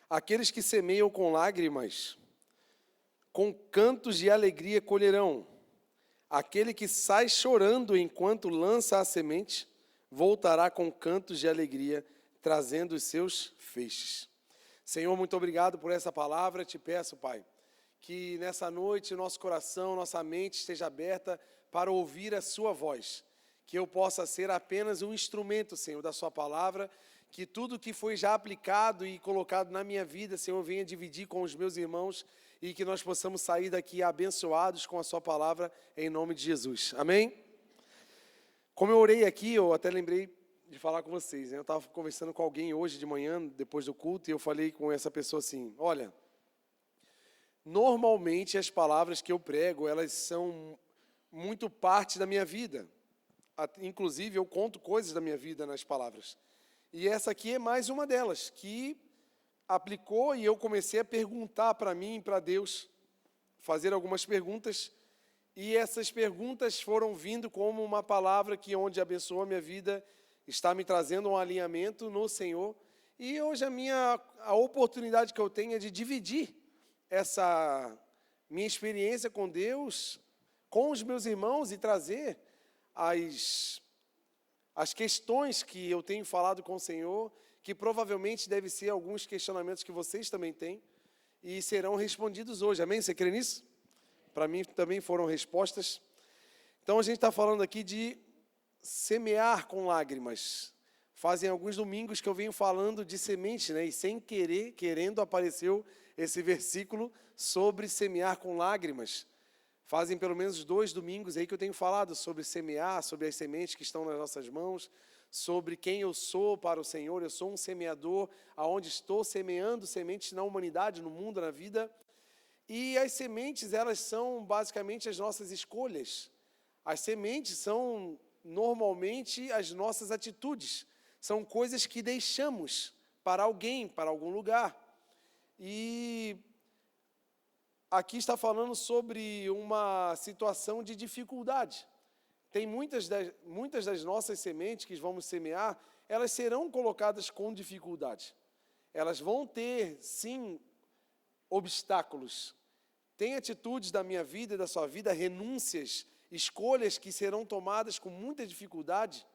Aqueles que semeiam com lágrimas, com cantos de alegria colherão. Aquele que sai chorando enquanto lança a semente, voltará com cantos de alegria, trazendo os seus feixes. Senhor, muito obrigado por essa palavra. Te peço, Pai, que nessa noite nosso coração, nossa mente esteja aberta para ouvir a sua voz. Que eu possa ser apenas um instrumento, Senhor, da sua palavra. Que tudo que foi já aplicado e colocado na minha vida, Senhor, venha dividir com os meus irmãos e que nós possamos sair daqui abençoados com a sua palavra, em nome de Jesus. Amém? Como eu orei aqui, eu até lembrei de falar com vocês, né? Eu estava conversando com alguém hoje de manhã, depois do culto, e eu falei com essa pessoa assim, olha, normalmente as palavras que eu prego, elas são muito parte da minha vida. Inclusive, eu conto coisas da minha vida nas palavras. E essa aqui é mais uma delas, que aplicou e eu comecei a perguntar para mim e para Deus, fazer algumas perguntas, e essas perguntas foram vindo como uma palavra que onde abençoou a minha vida, está me trazendo um alinhamento no Senhor, e hoje a oportunidade que eu tenho é de dividir essa minha experiência com Deus, com os meus irmãos e trazer as questões que eu tenho falado com o Senhor, que provavelmente deve ser alguns questionamentos que vocês também têm, e serão respondidos hoje. Amém? Você crê nisso? Para mim também foram respostas. Então a gente está falando aqui de semear com lágrimas. Fazem alguns domingos que eu venho falando de semente, né? E sem querer, querendo, apareceu esse versículo sobre semear com lágrimas. Fazem pelo menos 2 domingos aí que eu tenho falado sobre semear, sobre as sementes que estão nas nossas mãos, sobre quem eu sou para o Senhor. Eu sou um semeador, aonde estou semeando sementes na humanidade, no mundo, na vida. E as sementes, elas são basicamente as nossas escolhas. As sementes são normalmente as nossas atitudes. São coisas que deixamos para alguém, para algum lugar. E aqui está falando sobre uma situação de dificuldade. Tem muitas das nossas sementes que vamos semear, elas serão colocadas com dificuldade. Elas vão ter, sim, obstáculos. Tem atitudes da minha vida e da sua vida, renúncias, escolhas que serão tomadas com muita dificuldade,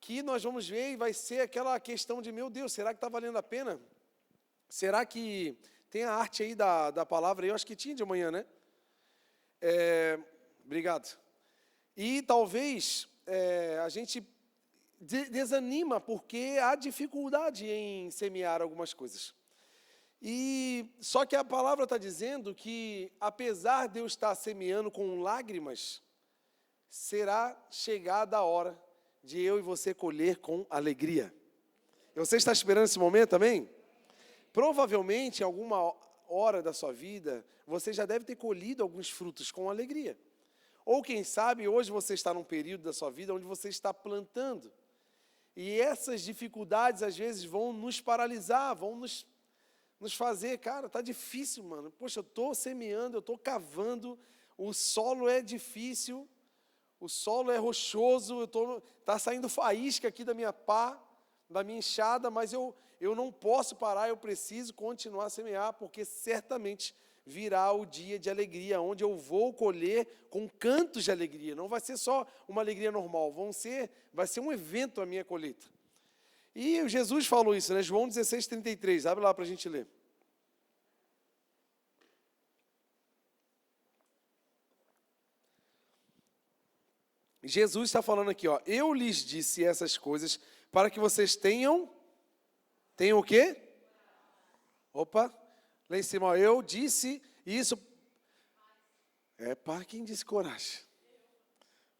que nós vamos ver e vai ser aquela questão de, meu Deus, será que está valendo a pena? Será que tem a arte aí da palavra? Eu acho que tinha de manhã, né? Obrigado. E talvez a gente desanima porque há dificuldade em semear algumas coisas. E só que a palavra está dizendo que, apesar de eu estar semeando com lágrimas, será chegada a hora de eu e você colher com alegria. Você está esperando esse momento também? Provavelmente, em alguma hora da sua vida, você já deve ter colhido alguns frutos com alegria. Ou quem sabe, hoje você está num período da sua vida onde você está plantando. E essas dificuldades, às vezes, vão nos paralisar, vão nos fazer, cara, está difícil, mano. Poxa, eu estou semeando, eu estou cavando, o solo é difícil, o solo é rochoso, está saindo faísca aqui da minha pá, da minha enxada, mas eu não posso parar, eu preciso continuar a semear, porque certamente virá o dia de alegria, onde eu vou colher com cantos de alegria. Não vai ser só uma alegria normal, vai ser um evento a minha colheita. E Jesus falou isso, né? João 16:33, abre lá para a gente ler. Jesus está falando aqui, ó, eu lhes disse essas coisas para que vocês tenham o quê? Opa, lá em cima, ó, eu disse isso. Para quem disse coragem?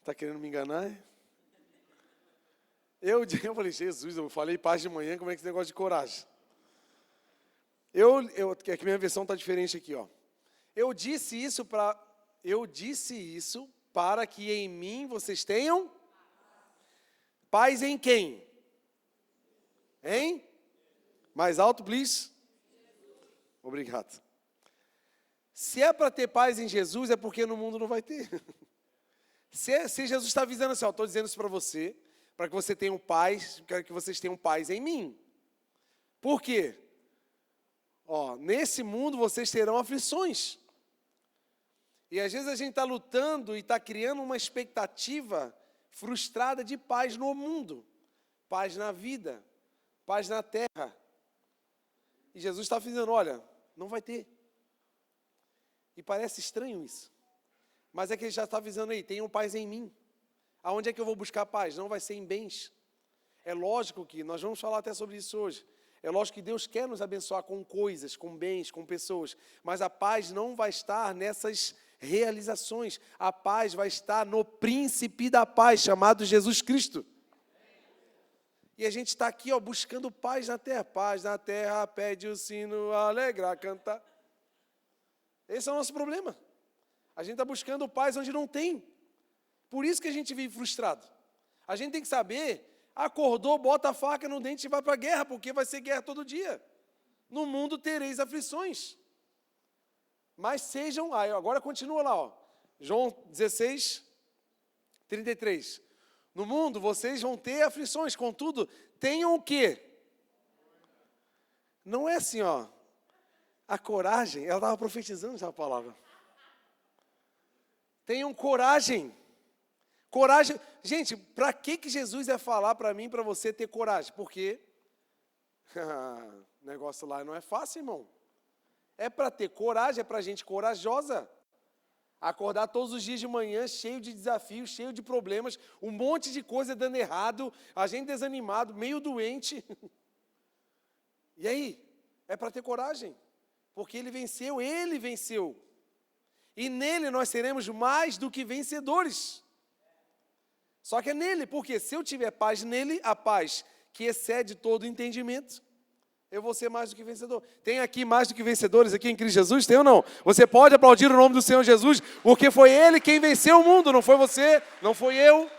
Está querendo me enganar? Eu falei, Jesus, eu falei paz de manhã, como é que esse negócio de coragem? É que minha versão está diferente aqui, ó. Eu disse isso para que em mim vocês tenham paz em quem? Hein? Mais alto, please. Obrigado. Se é para ter paz em Jesus, é porque no mundo não vai ter. Se Jesus está avisando assim, estou dizendo isso para você, para que você tenha paz, quero que vocês tenham paz em mim. Por quê? nesse mundo vocês terão aflições. E às vezes a gente está lutando e está criando uma expectativa frustrada de paz no mundo, paz na vida, paz na terra. E Jesus está dizendo, olha, não vai ter. E parece estranho isso. Mas é que ele já está avisando aí, tenham paz em mim. Aonde é que eu vou buscar paz? Não vai ser em bens. É lógico que, nós vamos falar até sobre isso hoje, é lógico que Deus quer nos abençoar com coisas, com bens, com pessoas, mas a paz não vai estar nessas realizações. A paz vai estar no príncipe da paz, chamado Jesus Cristo. E a gente está aqui, buscando paz na terra, pede o sino, alegrar, cantar. Esse é o nosso problema. A gente está buscando paz onde não tem. Por isso que a gente vive frustrado. A gente tem que saber, acordou, bota a faca no dente e vai para a guerra, porque vai ser guerra todo dia. No mundo tereis aflições. Mas sejam, agora continua lá, João 16, 33. No mundo vocês vão ter aflições, contudo, tenham o quê? Não é assim, a coragem, ela estava profetizando essa palavra. Tenham coragem. Coragem. Gente, para que Jesus ia falar para mim, para você ter coragem? Porque o negócio lá não é fácil, irmão. É para ter coragem, é para gente corajosa. Acordar todos os dias de manhã cheio de desafios, cheio de problemas, um monte de coisa dando errado, a gente desanimado, meio doente. E aí? É para ter coragem. Porque ele venceu. E nele nós seremos mais do que vencedores. Só que é nele, porque se eu tiver paz nele, a paz que excede todo o entendimento, eu vou ser mais do que vencedor. Tem aqui mais do que vencedores aqui em Cristo Jesus? Tem ou não? Você pode aplaudir o nome do Senhor Jesus, porque foi Ele quem venceu o mundo, não foi você, não foi eu.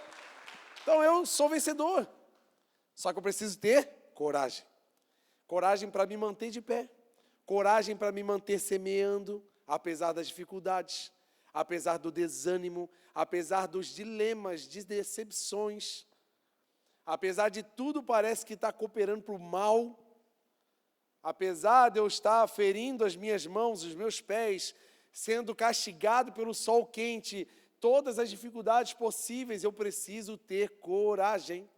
Então eu sou vencedor. Só que eu preciso ter coragem. Coragem para me manter de pé. Coragem para me manter semeando, apesar das dificuldades, apesar do desânimo, apesar dos dilemas, de decepções. Apesar de tudo parece que está cooperando para o mal. Apesar de eu estar ferindo as minhas mãos, os meus pés, sendo castigado pelo sol quente, todas as dificuldades possíveis, eu preciso ter coragem.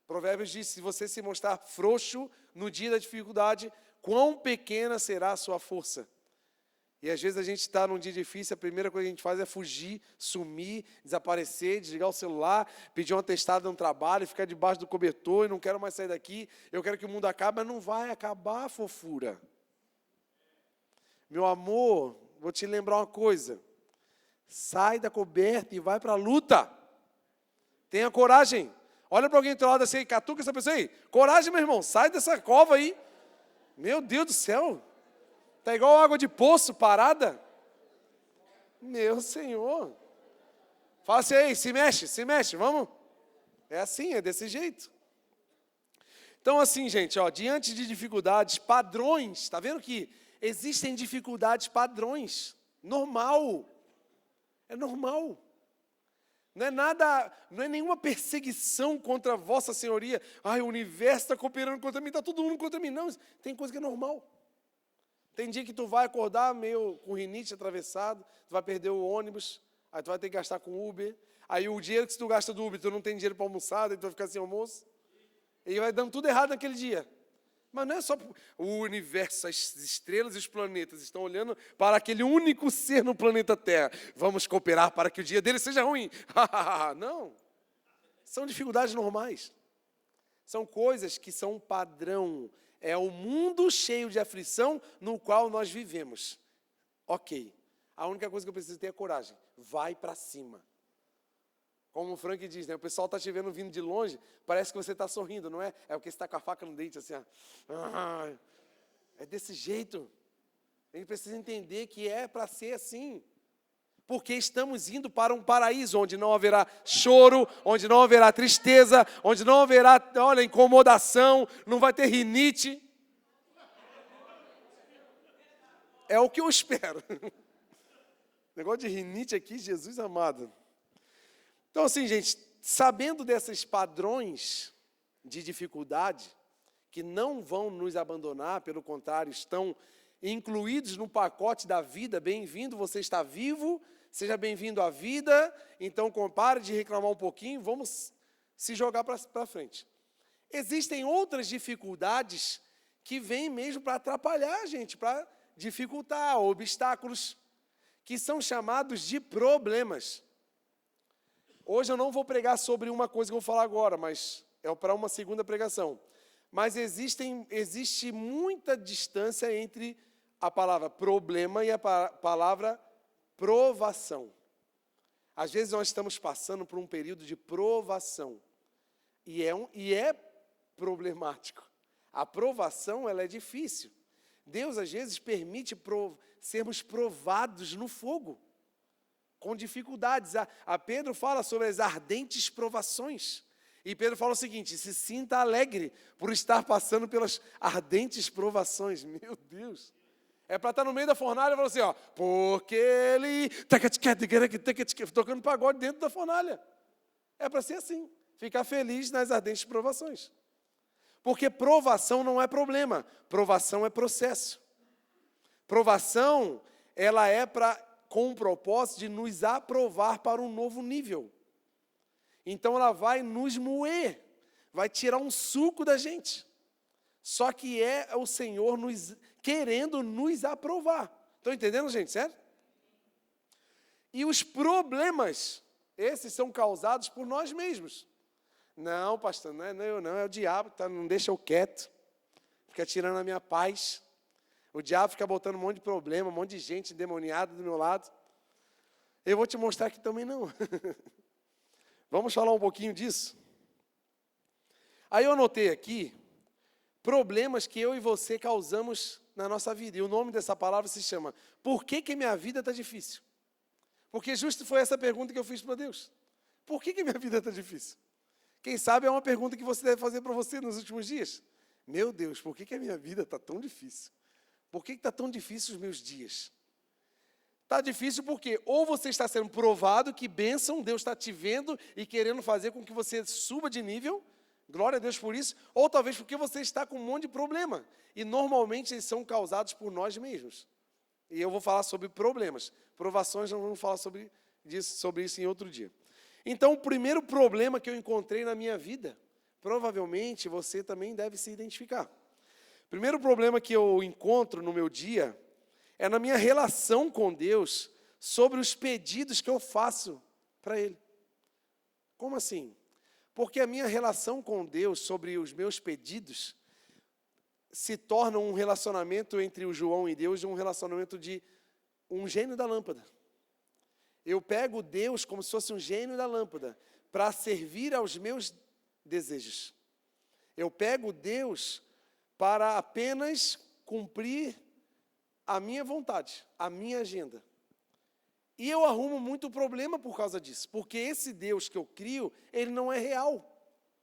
Provérbios diz, se você se mostrar frouxo no dia da dificuldade, quão pequena será a sua força. E às vezes a gente está num dia difícil, a primeira coisa que a gente faz é fugir, sumir, desaparecer, desligar o celular, pedir um atestado no trabalho, ficar debaixo do cobertor e não quero mais sair daqui, eu quero que o mundo acabe, mas não vai acabar, fofura. Meu amor, vou te lembrar uma coisa, sai da coberta e vai para a luta. Tenha coragem. Olha para alguém do teu lado assim, catuca essa pessoa aí. Coragem, meu irmão, sai dessa cova aí. Meu Deus do céu. Está igual água de poço, parada. Meu Senhor. Fala assim, aí, se mexe, vamos. É assim, é desse jeito. Então assim, gente, diante de dificuldades, padrões, está vendo que existem dificuldades padrões. Normal. É normal. Não é nada, não é nenhuma perseguição contra a vossa senhoria. O universo está cooperando contra mim, está todo mundo contra mim. Não, tem coisa que é normal. Tem dia que tu vai acordar meio com rinite atravessado, tu vai perder o ônibus, aí tu vai ter que gastar com Uber. Aí o dinheiro que tu gasta do Uber, tu não tem dinheiro para almoçar, aí tu vai ficar sem almoço. E vai dando tudo errado naquele dia. Mas não é só o universo, as estrelas e os planetas estão olhando para aquele único ser no planeta Terra. Vamos cooperar para que o dia dele seja ruim. Não. São dificuldades normais. São coisas que são padrão. É o mundo cheio de aflição no qual nós vivemos. Ok. A única coisa que eu preciso ter é coragem. Vai para cima. Como o Frank diz, né? O pessoal está te vendo vindo de longe, parece que você está sorrindo, não é? É porque você está com a faca no dente, assim, é desse jeito. A gente precisa entender que é para ser assim. Porque estamos indo para um paraíso onde não haverá choro, onde não haverá tristeza, onde não haverá, incomodação, não vai ter rinite. É o que eu espero. Negócio de rinite aqui, Jesus amado. Então assim, gente, sabendo desses padrões de dificuldade, que não vão nos abandonar, pelo contrário, estão incluídos no pacote da vida. Bem-vindo, você está vivo, seja bem-vindo à vida. Então, pare de reclamar um pouquinho, vamos se jogar para frente. Existem outras dificuldades que vêm mesmo para atrapalhar a gente, para dificultar, obstáculos, que são chamados de problemas. Hoje eu não vou pregar sobre uma coisa que eu vou falar agora, mas é para uma segunda pregação. Mas existe muita distância entre a palavra problema e a palavra provação. Às vezes nós estamos passando por um período de provação. E é problemático. A provação, ela é difícil. Deus, às vezes, permite sermos provados no fogo, com dificuldades. A Pedro fala sobre as ardentes provações. E Pedro fala o seguinte: se sinta alegre por estar passando pelas ardentes provações. Meu Deus! É para estar no meio da fornalha e falar assim, ó, porque ele... tocando pagode dentro da fornalha. É para ser assim, ficar feliz nas ardentes provações. Porque provação não é problema, provação é processo. Provação, ela é com o propósito de nos aprovar para um novo nível. Então ela vai nos moer, vai tirar um suco da gente. Só que é o Senhor querendo nos aprovar. Estão entendendo, gente? Sério? E os problemas, esses são causados por nós mesmos. Não, pastor, não é eu não, é o diabo que não deixa eu quieto. Fica tirando a minha paz. O diabo fica botando um monte de problema, um monte de gente endemoniada do meu lado. Eu vou te mostrar que também não. Vamos falar um pouquinho disso? Aí eu anotei aqui problemas que eu e você causamos na nossa vida. E o nome dessa palavra se chama Por que minha vida está difícil? Porque justo foi essa pergunta que eu fiz para Deus. Por que minha vida está difícil? Quem sabe é uma pergunta que você deve fazer para você nos últimos dias. Meu Deus, por que a minha vida está tão difícil? Por que está tão difícil os meus dias? Está difícil porque ou você está sendo provado, que bênção, Deus está te vendo e querendo fazer com que você suba de nível, glória a Deus por isso, ou talvez porque você está com um monte de problema, e normalmente eles são causados por nós mesmos. E eu vou falar sobre problemas, provações nós vamos falar sobre isso em outro dia. Então, o primeiro problema que eu encontrei na minha vida, provavelmente você também deve se identificar. O primeiro problema que eu encontro no meu dia é na minha relação com Deus sobre os pedidos que eu faço para Ele. Como assim? Porque a minha relação com Deus sobre os meus pedidos se torna um relacionamento entre o João e Deus, um relacionamento de um gênio da lâmpada. Eu pego Deus como se fosse um gênio da lâmpada para servir aos meus desejos. Eu pego Deus para apenas cumprir a minha vontade, a minha agenda. E eu arrumo muito problema por causa disso, porque esse Deus que eu crio, ele não é real,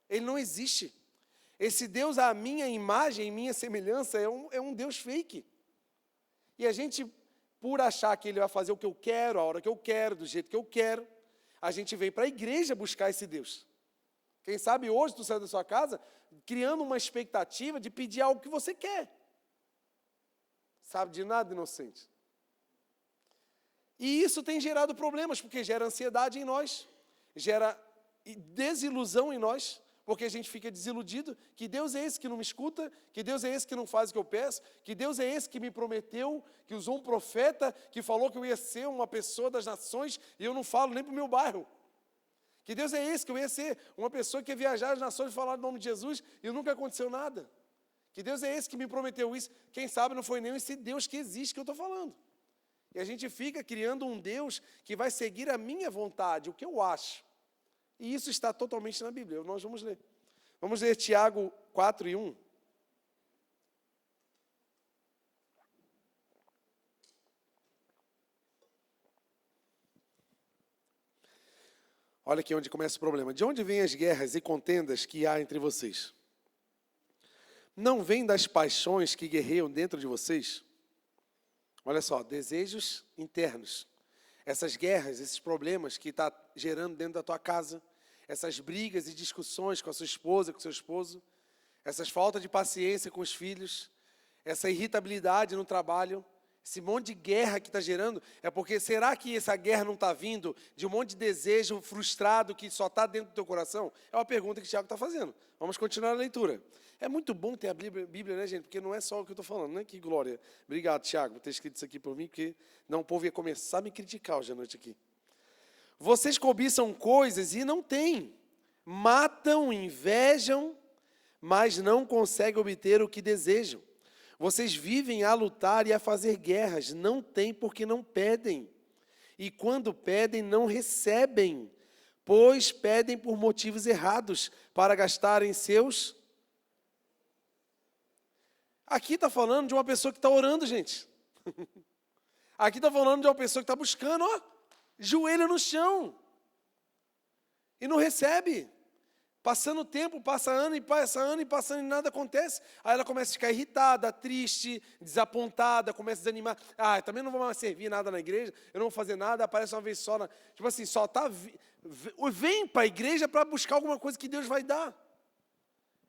ele não existe. Esse Deus, à minha imagem, minha semelhança, é um Deus fake. E a gente, por achar que ele vai fazer o que eu quero, a hora que eu quero, do jeito que eu quero, a gente vem para a igreja buscar esse Deus. Quem sabe hoje tu sai da sua casa criando uma expectativa de pedir algo que você quer. Sabe de nada, inocente. E isso tem gerado problemas, porque gera ansiedade em nós, gera desilusão em nós, porque a gente fica desiludido, que Deus é esse que não me escuta, que Deus é esse que não faz o que eu peço, que Deus é esse que me prometeu, que usou um profeta, que falou que eu ia ser uma pessoa das nações, e eu não falo nem para o meu bairro. Que Deus é esse, que eu ia ser uma pessoa que ia viajar às nações e falar no nome de Jesus, e nunca aconteceu nada. Que Deus é esse que me prometeu isso, quem sabe não foi nem esse Deus que existe que eu estou falando. E a gente fica criando um Deus que vai seguir a minha vontade, o que eu acho. E isso está totalmente na Bíblia. Nós vamos ler. Vamos ler Tiago 4:1. Olha aqui onde começa o problema. De onde vêm as guerras e contendas que há entre vocês? Não vêm das paixões que guerreiam dentro de vocês? Olha só, desejos internos. Essas guerras, esses problemas que está gerando dentro da tua casa, essas brigas e discussões com a sua esposa, com o seu esposo, essas faltas de paciência com os filhos, essa irritabilidade no trabalho, esse monte de guerra que está gerando, é porque será que essa guerra não está vindo de um monte de desejo frustrado que só está dentro do teu coração? É uma pergunta que o Tiago está fazendo. Vamos continuar a leitura. É muito bom ter a Bíblia, né, gente? Porque não é só o que eu estou falando, né? Que glória. Obrigado, Tiago, por ter escrito isso aqui por mim, porque não, o povo ia começar a me criticar hoje à noite aqui. Vocês cobiçam coisas e não têm. Matam, invejam, mas não conseguem obter o que desejam. Vocês vivem a lutar e a fazer guerras, não têm porque não pedem. E quando pedem, não recebem, pois pedem por motivos errados, para gastarem seus... Aqui está falando de uma pessoa que está orando, gente. Aqui está falando de uma pessoa que está buscando, ó, joelho no chão. E não recebe. Passando o tempo, passa ano e passando e nada acontece. Aí ela começa a ficar irritada, triste, desapontada, começa a desanimar. Ah, também não vou mais servir nada na igreja, eu não vou fazer nada, aparece uma vez só. Tipo assim, só está... Vem para a igreja para buscar alguma coisa que Deus vai dar.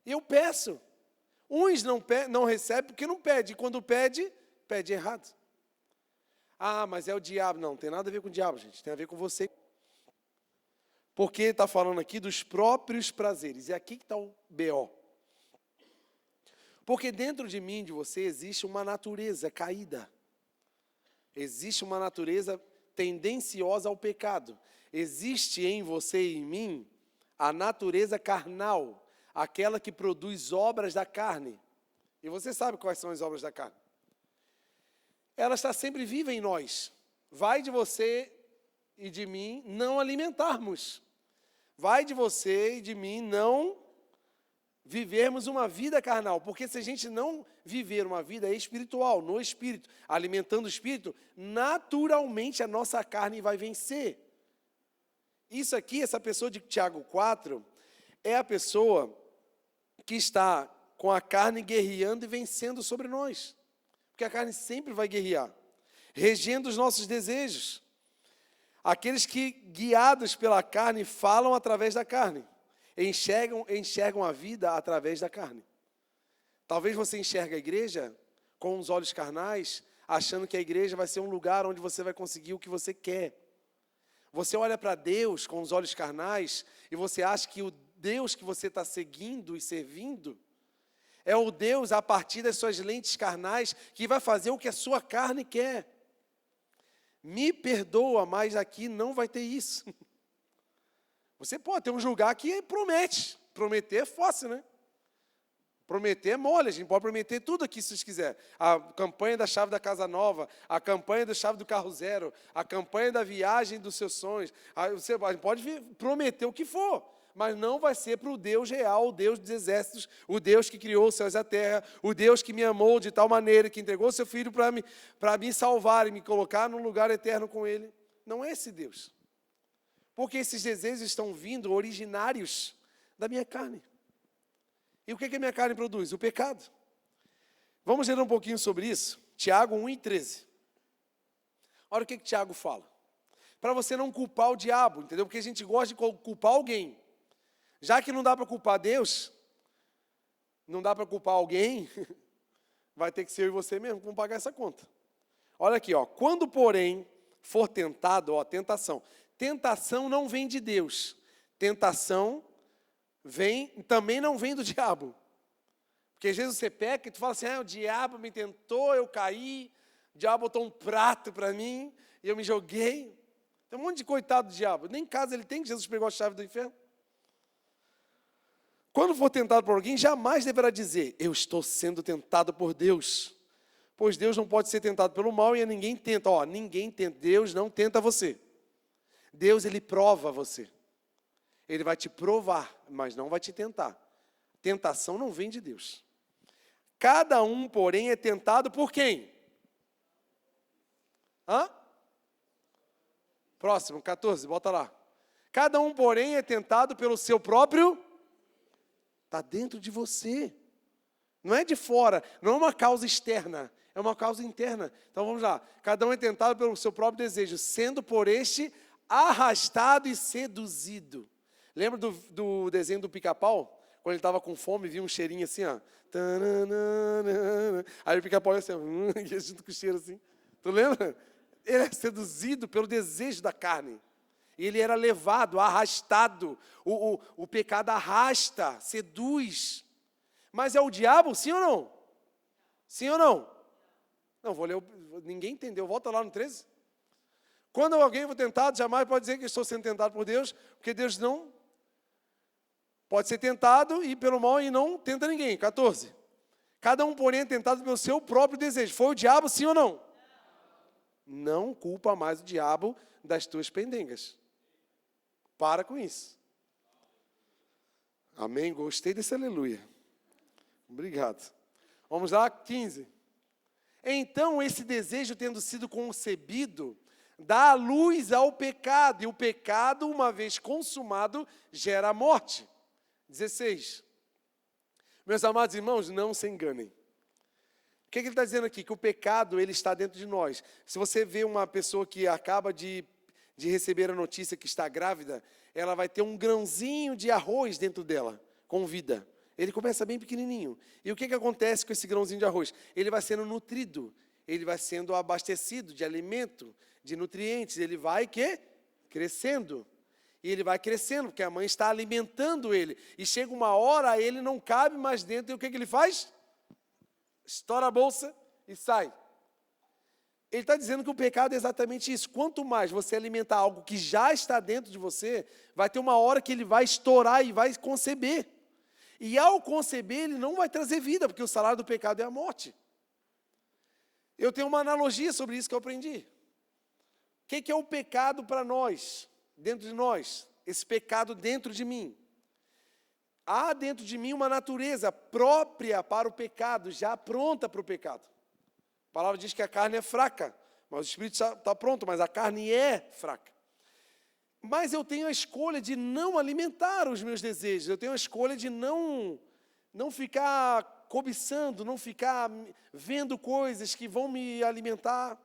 E eu peço. Uns não recebem porque não pede. E quando pede, pede errado. Ah, mas é o diabo. Não tem nada a ver com o diabo, gente. Tem a ver com você. Porque está falando aqui dos próprios prazeres. E aqui que está o B.O. Porque dentro de mim, de você, existe uma natureza caída. Existe uma natureza tendenciosa ao pecado. Existe em você e em mim a natureza carnal, aquela que produz obras da carne. E você sabe quais são as obras da carne. Ela está sempre viva em nós. Vai de você e de mim não alimentarmos. Vai de você e de mim não vivermos uma vida carnal. Porque se a gente não viver uma vida espiritual, no espírito, alimentando o espírito, naturalmente a nossa carne vai vencer. Isso aqui, essa pessoa de Tiago 4, é a pessoa que está com a carne guerreando e vencendo sobre nós. Porque a carne sempre vai guerrear, regendo os nossos desejos. Aqueles que, guiados pela carne, falam através da carne, enxergam a vida através da carne. Talvez você enxergue a igreja com os olhos carnais, achando que a igreja vai ser um lugar onde você vai conseguir o que você quer. Você olha para Deus com os olhos carnais e você acha que o Deus que você está seguindo e servindo é o Deus a partir das suas lentes carnais que vai fazer o que a sua carne quer. Me perdoa, mas aqui não vai ter isso. Você pode ter um lugar que promete. Prometer é fácil, né? Prometer é mole, a gente pode prometer tudo aqui se vocês quiserem. A campanha da chave da casa nova, a campanha da chave do carro zero, a campanha da viagem dos seus sonhos. Você pode prometer o que for, mas não vai ser para o Deus real, o Deus dos exércitos, o Deus que criou os céus e a terra, o Deus que me amou de tal maneira, que entregou o seu filho para me salvar e me colocar num lugar eterno com ele. Não é esse Deus. Porque esses desejos estão vindo originários da minha carne. E o que a minha carne produz? O pecado. Vamos ler um pouquinho sobre isso? Tiago 1:13. Olha o que Tiago fala. Para você não culpar o diabo, entendeu? Porque a gente gosta de culpar alguém. Já que não dá para culpar Deus, não dá para culpar alguém, vai ter que ser eu e você mesmo que vamos pagar essa conta. Olha aqui, ó. Quando, porém, for tentado, ó, tentação. Tentação não vem de Deus. Tentação também não vem do diabo. Porque às vezes você peca e tu fala assim, o diabo me tentou, eu caí, o diabo botou um prato para mim, e eu me joguei. Tem um monte de coitado do diabo. Nem em casa ele tem, que Jesus pegou a chave do inferno. Quando for tentado por alguém, jamais deverá dizer, eu estou sendo tentado por Deus. Pois Deus não pode ser tentado pelo mal e a ninguém tenta. Ó, ninguém tenta, Deus não tenta você. Deus, ele prova você. Ele vai te provar, mas não vai te tentar. Tentação não vem de Deus. Cada um, porém, é tentado por quem? Próximo, 14, bota lá. Cada um, porém, é tentado pelo seu próprio... Está dentro de você. Não é de fora, não é uma causa externa, é uma causa interna. Então vamos lá. Cada um é tentado pelo seu próprio desejo, sendo por este arrastado e seduzido. Lembra do desenho do Pica-Pau? Quando ele estava com fome, via um cheirinho assim, ó. Tananana. Aí o pica-pau ia assim, ia junto com o cheiro assim. Tu lembra? Ele é seduzido pelo desejo da carne. E ele era levado, arrastado. O pecado arrasta, seduz. Mas é o diabo, sim ou não? Sim ou não? Não, vou ler. Ninguém entendeu. Volta lá no 13. Quando alguém for tentado, jamais pode dizer que estou sendo tentado por Deus, porque Deus não pode ser tentado e pelo mal e não tenta ninguém. 14. Cada um, porém, é tentado pelo seu próprio desejo. Foi o diabo, sim ou não? Não culpa mais o diabo das tuas pendengas. Para com isso. Amém? Gostei desse aleluia. Obrigado. Vamos lá, 15. Então, esse desejo, tendo sido concebido, dá luz ao pecado. E o pecado, uma vez consumado, gera a morte. 16. Meus amados irmãos, não se enganem. O que ele está dizendo aqui? Que o pecado, ele está dentro de nós. Se você vê uma pessoa que acaba de receber a notícia que está grávida, ela vai ter um grãozinho de arroz dentro dela, com vida. Ele começa bem pequenininho. E o que acontece com esse grãozinho de arroz? Ele vai sendo nutrido, ele vai sendo abastecido de alimento, de nutrientes. Ele vai crescendo. E ele vai crescendo, porque a mãe está alimentando ele. E chega uma hora, ele não cabe mais dentro. E o que ele faz? Estoura a bolsa e sai. Ele está dizendo que o pecado é exatamente isso. Quanto mais você alimentar algo que já está dentro de você, vai ter uma hora que ele vai estourar e vai conceber. E ao conceber, ele não vai trazer vida, porque o salário do pecado é a morte. Eu tenho uma analogia sobre isso que eu aprendi. O que é o pecado para nós, dentro de nós? Esse pecado dentro de mim. Há dentro de mim uma natureza própria para o pecado, já pronta para o pecado. A palavra diz que a carne é fraca, mas o espírito está pronto, mas a carne é fraca. Mas eu tenho a escolha de não alimentar os meus desejos, eu tenho a escolha de não ficar cobiçando, não ficar vendo coisas que vão me alimentar.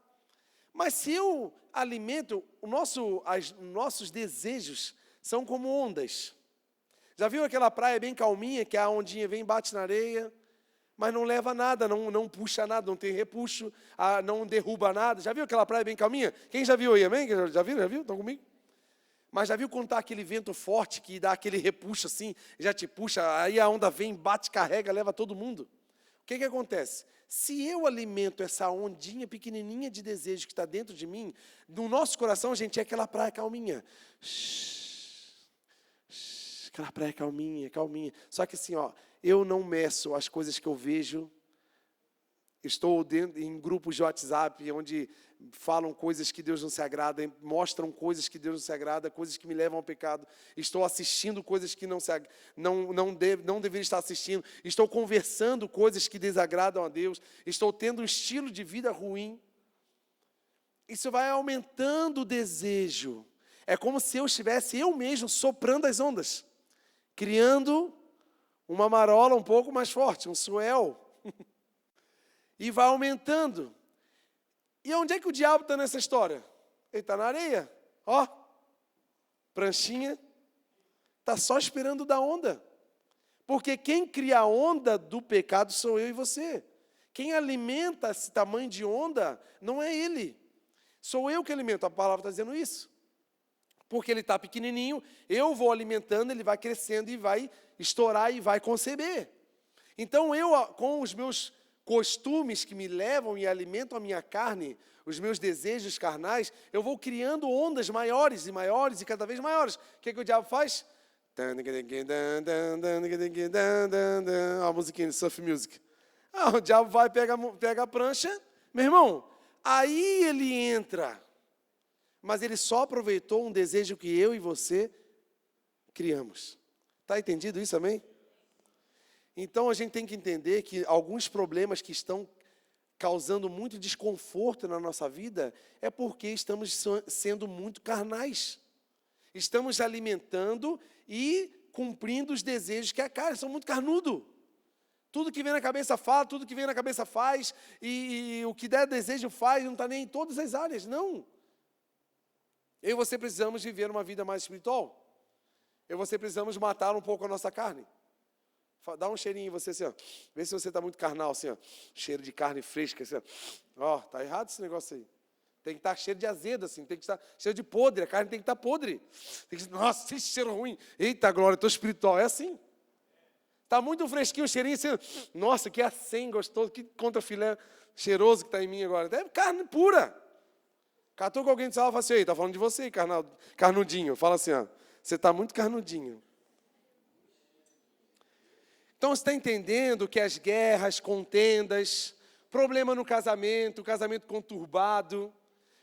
Mas se eu alimento, nossos desejos são como ondas. Já viu aquela praia bem calminha, que a ondinha vem, bate na areia, mas não leva nada, não puxa nada, não tem repuxo, não derruba nada. Já viu aquela praia bem calminha? Quem já viu aí, amém? Já viu? Estão comigo? Mas já viu quando está aquele vento forte que dá aquele repuxo assim, já te puxa, aí a onda vem, bate, carrega, leva todo mundo? O que acontece? Se eu alimento essa ondinha pequenininha de desejo que está dentro de mim, no nosso coração, gente, é aquela praia calminha. Aquela praia calminha, calminha. Só que assim, eu não meço as coisas que eu vejo. Estou em grupos de WhatsApp, onde falam coisas que Deus não se agrada, mostram coisas que Deus não se agrada, coisas que me levam ao pecado. Estou assistindo coisas que não deveria estar assistindo. Estou conversando coisas que desagradam a Deus. Estou tendo um estilo de vida ruim. Isso vai aumentando o desejo. É como se eu estivesse eu mesmo soprando as ondas, criando uma marola um pouco mais forte, um swell. E vai aumentando. E onde é que o diabo está nessa história? Ele está na areia. Pranchinha. Está só esperando dar onda. Porque quem cria a onda do pecado sou eu e você. Quem alimenta esse tamanho de onda não é ele. Sou eu que alimento. A palavra está dizendo isso. Porque ele está pequenininho, eu vou alimentando, ele vai crescendo e vai estourar e vai conceber. Então eu, com os meus costumes que me levam e alimentam a minha carne, os meus desejos carnais, eu vou criando ondas maiores e maiores e cada vez maiores. O que o diabo faz? A musiquinha de surf music. O diabo vai, pega a prancha, meu irmão, aí ele entra. Mas ele só aproveitou um desejo que eu e você criamos. Está entendido isso, amém? Então, a gente tem que entender que alguns problemas que estão causando muito desconforto na nossa vida é porque estamos sendo muito carnais. Estamos alimentando e cumprindo os desejos que a carne, são muito carnudo. Tudo que vem na cabeça fala, tudo que vem na cabeça faz, e o que der desejo faz, não está nem em todas as áreas, não. Eu e você precisamos viver uma vida mais espiritual. Eu e você precisamos matar um pouco a nossa carne. Dá um cheirinho em você assim, ó. Vê se você está muito carnal, assim, ó. Cheiro de carne fresca, assim, ó. Ó, tá errado esse negócio aí. Tem que estar cheiro de azedo, assim. Tem que estar cheiro de podre. A carne tem que estar podre. Tem que, nossa, esse cheiro ruim. Eita, glória, eu estou espiritual. É assim. Está muito fresquinho o cheirinho, assim. Nossa, que acém gostoso. Que contrafilé cheiroso que está em mim agora. É carne pura. Catou com alguém de sala e fala assim, ei, está falando de você, carnudinho. Fala assim, ó. Você está muito carnudinho. Então, você está entendendo que as guerras, contendas, problema no casamento conturbado,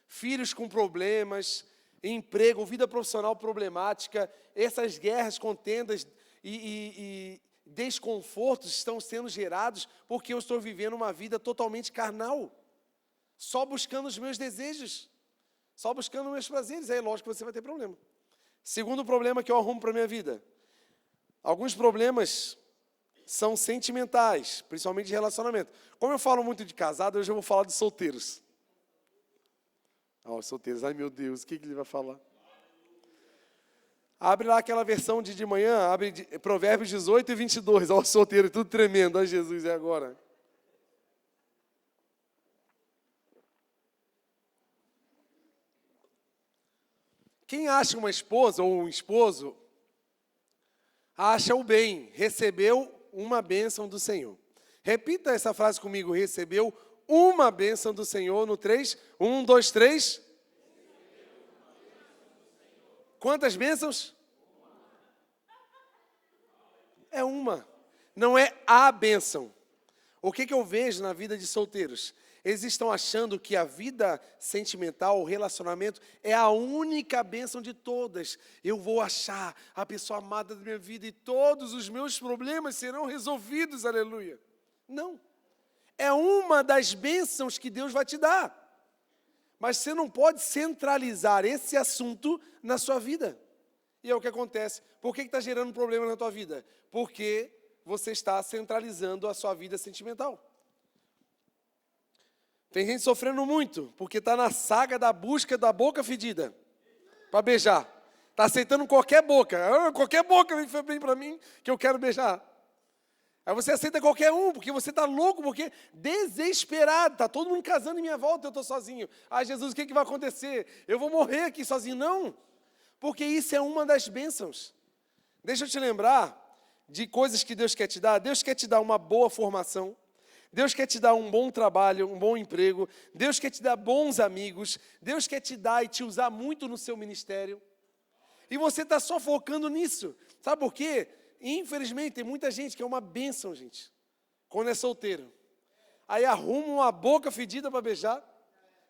filhos com problemas, emprego, vida profissional problemática, essas guerras, contendas e desconfortos estão sendo gerados porque eu estou vivendo uma vida totalmente carnal, só buscando os meus desejos, só buscando os meus prazeres. Aí, lógico que você vai ter problema. Segundo problema que eu arrumo para a minha vida, alguns problemas são sentimentais, principalmente de relacionamento. Como eu falo muito de casado, hoje eu vou falar de solteiros. Os solteiros, ai meu Deus, o que ele vai falar? Abre lá aquela versão de manhã, abre Provérbios 18 e 22. Olha o solteiro, tudo tremendo, olha Jesus, é agora. Quem acha uma esposa ou um esposo, acha o bem, recebeu uma bênção do Senhor. Repita essa frase comigo, recebeu uma bênção do Senhor no 3. 1, 2, 3. Quantas bênçãos? É uma. Não é a bênção. O que eu vejo na vida de solteiros? Eles estão achando que a vida sentimental, o relacionamento, é a única bênção de todas. Eu vou achar a pessoa amada da minha vida e todos os meus problemas serão resolvidos, aleluia. Não. É uma das bênçãos que Deus vai te dar. Mas você não pode centralizar esse assunto na sua vida. E é o que acontece. Por que está gerando problema na tua vida? Porque você está centralizando a sua vida sentimental. Tem gente sofrendo muito, porque está na saga da busca da boca fedida para beijar. Está aceitando qualquer boca. Qualquer boca vem para mim que eu quero beijar. Aí você aceita qualquer um, porque você está louco, porque desesperado. Está todo mundo casando em minha volta, eu estou sozinho. Ah, Jesus, o que vai acontecer? Eu vou morrer aqui sozinho. Não, porque isso é uma das bênçãos. Deixa eu te lembrar de coisas que Deus quer te dar. Deus quer te dar uma boa formação. Deus quer te dar um bom trabalho, um bom emprego. Deus quer te dar bons amigos. Deus quer te dar e te usar muito no seu ministério. E você está só focando nisso. Sabe por quê? Infelizmente, tem muita gente que é uma bênção, gente, quando é solteiro. Aí arruma uma boca fedida para beijar.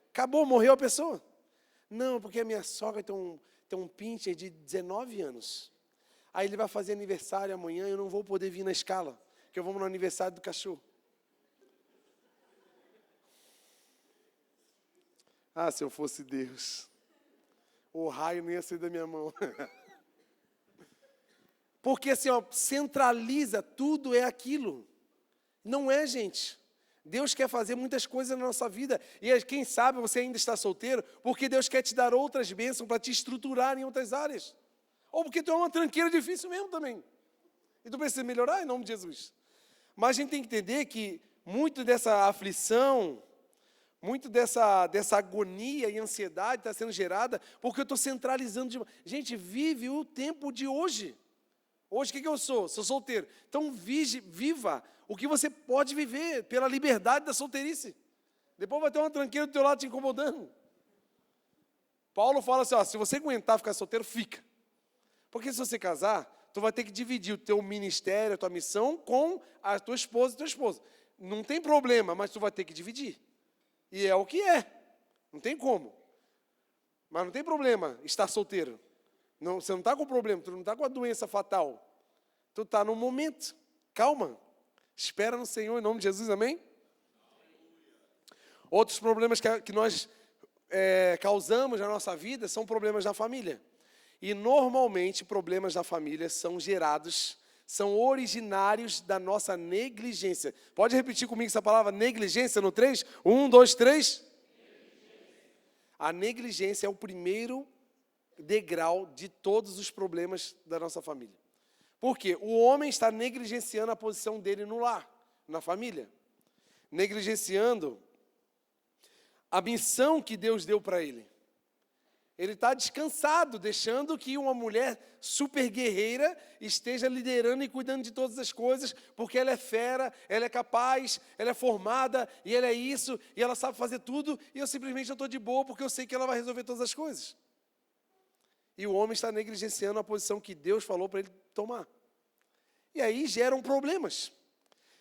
Acabou, morreu a pessoa. Não, porque a minha sogra tem um pincher de 19 anos. Aí ele vai fazer aniversário amanhã e eu não vou poder vir na escala, porque eu vou no aniversário do cachorro. Ah, se eu fosse Deus, o raio não ia sair da minha mão. Porque assim, ó, centraliza, tudo é aquilo. Não é, gente. Deus quer fazer muitas coisas na nossa vida. E quem sabe você ainda está solteiro, porque Deus quer te dar outras bênçãos para te estruturar em outras áreas. Ou porque tu é uma tranqueira difícil mesmo também. E tu precisa melhorar em nome de Jesus. Mas a gente tem que entender que muito dessa aflição, muito dessa agonia e ansiedade está sendo gerada porque eu estou centralizando demais. Gente, vive o tempo de hoje. Hoje, o que eu sou? Sou solteiro. Então, viva o que você pode viver pela liberdade da solteirice. Depois vai ter uma tranqueira do teu lado te incomodando. Paulo fala assim, ó, se você aguentar ficar solteiro, fica. Porque se você casar, tu vai ter que dividir o teu ministério, a tua missão com a tua esposa e teu esposo. Não tem problema, mas tu vai ter que dividir. E é o que é. Não tem como. Mas não tem problema estar solteiro. Não, você não está com problema, tu não está com a doença fatal. Tu está no momento. Calma. Espera no Senhor, em nome de Jesus, amém? Outros problemas que nós causamos na nossa vida são problemas da família. E normalmente problemas da família são gerados, são originários da nossa negligência. Pode repetir comigo essa palavra negligência no 3? 1, 2, 3. A negligência é o primeiro degrau de todos os problemas da nossa família. Por quê? O homem está negligenciando a posição dele no lar, na família. Negligenciando a missão que Deus deu para ele. Ele está descansado, deixando que uma mulher super guerreira esteja liderando e cuidando de todas as coisas, porque ela é fera, ela é capaz, ela é formada, e ela é isso, e ela sabe fazer tudo, e eu simplesmente estou de boa, porque eu sei que ela vai resolver todas as coisas. E o homem está negligenciando a posição que Deus falou para ele tomar. E aí geram problemas.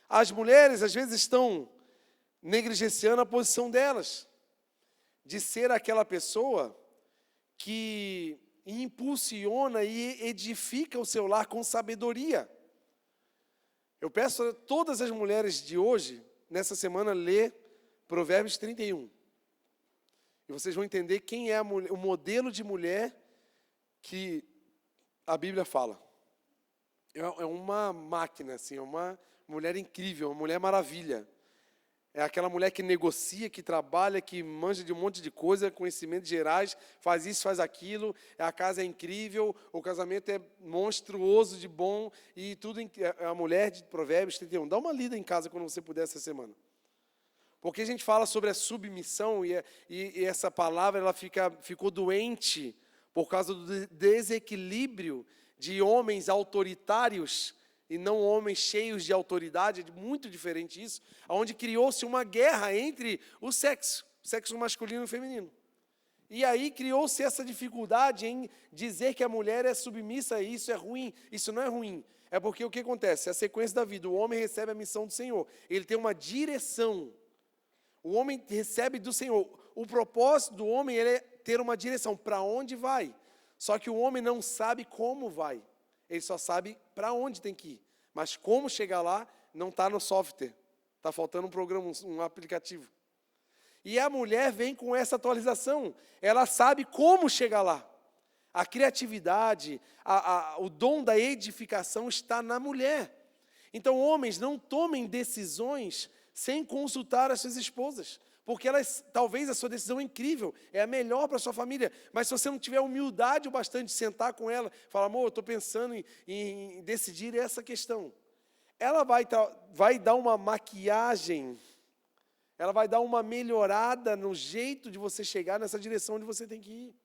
As mulheres, às vezes, estão negligenciando a posição delas, de ser aquela pessoa que impulsiona e edifica o seu lar com sabedoria. Eu peço a todas as mulheres de hoje, nessa semana, ler Provérbios 31. E vocês vão entender quem é o modelo de mulher que a Bíblia fala. É uma máquina, assim, é uma mulher incrível, uma mulher maravilha. É aquela mulher que negocia, que trabalha, que manja de um monte de coisa, conhecimentos gerais, faz isso, faz aquilo, a casa é incrível, o casamento é monstruoso de bom, e tudo é a mulher de Provérbios 31. Dá uma lida em casa quando você puder essa semana. Porque a gente fala sobre a submissão, e essa palavra ela ficou doente por causa do desequilíbrio de homens autoritários e não homens cheios de autoridade, é muito diferente isso, onde criou-se uma guerra entre o sexo masculino e feminino. E aí criou-se essa dificuldade em dizer que a mulher é submissa, e isso é ruim. Isso não é ruim. É porque o que acontece? É a sequência da vida. O homem recebe a missão do Senhor. Ele tem uma direção. O homem recebe do Senhor. O propósito do homem é ter uma direção. Para onde vai? Só que o homem não sabe como vai. Ele só sabe para onde tem que ir. Mas como chegar lá, não está no software. Está faltando um programa, um aplicativo. E a mulher vem com essa atualização. Ela sabe como chegar lá. A criatividade, o dom da edificação está na mulher. Então, homens, não tomem decisões sem consultar as suas esposas. Porque talvez a sua decisão é incrível, é a melhor para a sua família. Mas se você não tiver humildade o bastante de sentar com ela, falar, amor, eu estou pensando em decidir essa questão. Ela vai dar uma maquiagem, ela vai dar uma melhorada no jeito de você chegar nessa direção onde você tem que ir.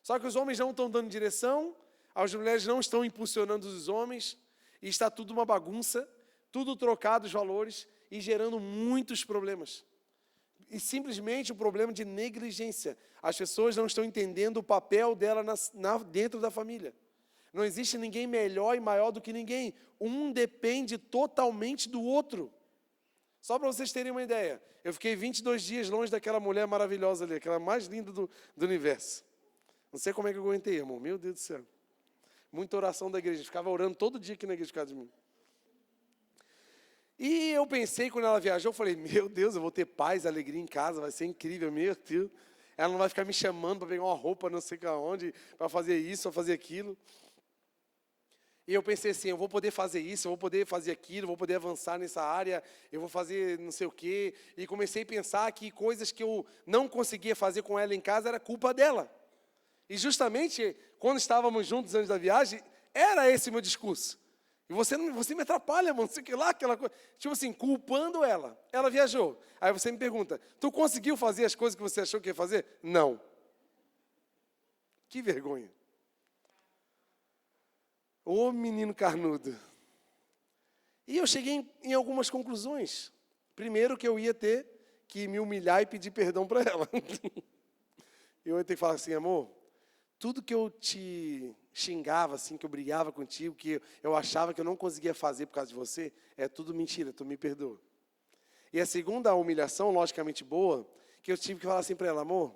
Só que os homens não estão dando direção, as mulheres não estão impulsionando os homens, e está tudo uma bagunça, tudo trocado os valores e gerando muitos problemas. E simplesmente o problema de negligência. As pessoas não estão entendendo o papel dela dentro da família. Não existe ninguém melhor e maior do que ninguém. Um depende totalmente do outro. Só para vocês terem uma ideia, eu fiquei 22 dias longe daquela mulher maravilhosa ali, aquela mais linda do universo. Não sei como é que eu aguentei, irmão. Meu Deus do céu. Muita oração da igreja. Ficava orando todo dia aqui na igreja de casa de mim. E eu pensei, quando ela viajou, eu falei, meu Deus, eu vou ter paz, alegria em casa, vai ser incrível, meu Deus. Ela não vai ficar me chamando para pegar uma roupa, não sei aonde, para fazer isso, para fazer aquilo. E eu pensei assim, eu vou poder fazer isso, eu vou poder fazer aquilo, eu vou poder avançar nessa área, eu vou fazer não sei o quê. E comecei a pensar que coisas que eu não conseguia fazer com ela em casa era culpa dela. E justamente, quando estávamos juntos antes da viagem, era esse o meu discurso. E você me atrapalha, mano, sei lá, aquela coisa. Tipo assim, culpando ela. Ela viajou. Aí você me pergunta, tu conseguiu fazer as coisas que você achou que ia fazer? Não. Que vergonha. Ô menino carnudo. E eu cheguei em algumas conclusões. Primeiro que eu ia ter que me humilhar e pedir perdão para ela. Eu ia ter que falar assim, amor, tudo que eu te xingava, assim, que eu brigava contigo, que eu achava que eu não conseguia fazer por causa de você, é tudo mentira, tu me perdoa. E a segunda humilhação, logicamente boa, que eu tive que falar assim para ela, amor,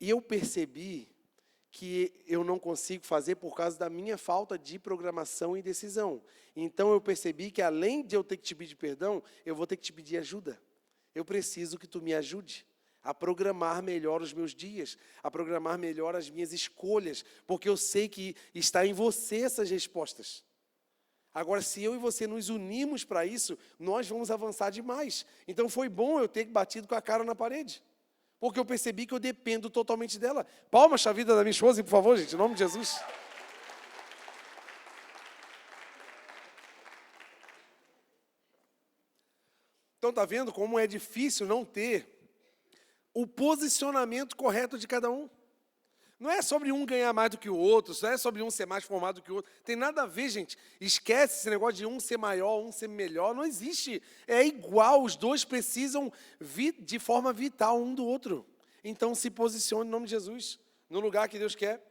e eu percebi que eu não consigo fazer por causa da minha falta de programação e decisão. Então eu percebi que além de eu ter que te pedir perdão, eu vou ter que te pedir ajuda. Eu preciso que tu me ajude a programar melhor os meus dias, a programar melhor as minhas escolhas, porque eu sei que está em você essas respostas. Agora, se eu e você nos unirmos para isso, nós vamos avançar demais. Então foi bom eu ter batido com a cara na parede, porque eu percebi que eu dependo totalmente dela. Palmas para a vida da minha esposa, por favor, gente, em nome de Jesus. Então, está vendo como é difícil não ter o posicionamento correto de cada um? Não é sobre um ganhar mais do que o outro, não é sobre um ser mais formado do que o outro. Tem nada a ver, gente. Esquece esse negócio de um ser maior, um ser melhor. Não existe. É igual, os dois precisam vir de forma vital um do outro. Então se posicione em nome de Jesus, no lugar que Deus quer.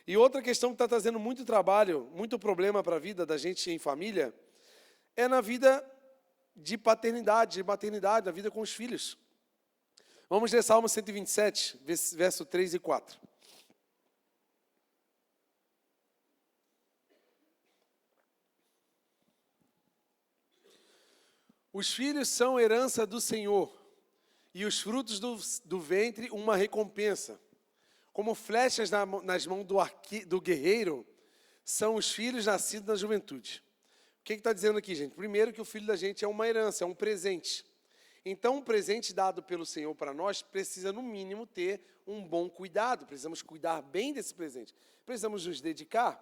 E outra questão que está trazendo muito trabalho, muito problema para a vida da gente em família, é na vida de paternidade, de maternidade, na vida com os filhos. Vamos ler Salmo 127, verso 3 e 4. Os filhos são herança do Senhor, e os frutos do ventre uma recompensa. Como flechas nas mãos do guerreiro, são os filhos nascidos na juventude. O que está dizendo aqui, gente? Primeiro, que o filho da gente é uma herança, é um presente. Então, um presente dado pelo Senhor para nós precisa, no mínimo, ter um bom cuidado. Precisamos cuidar bem desse presente. Precisamos nos dedicar.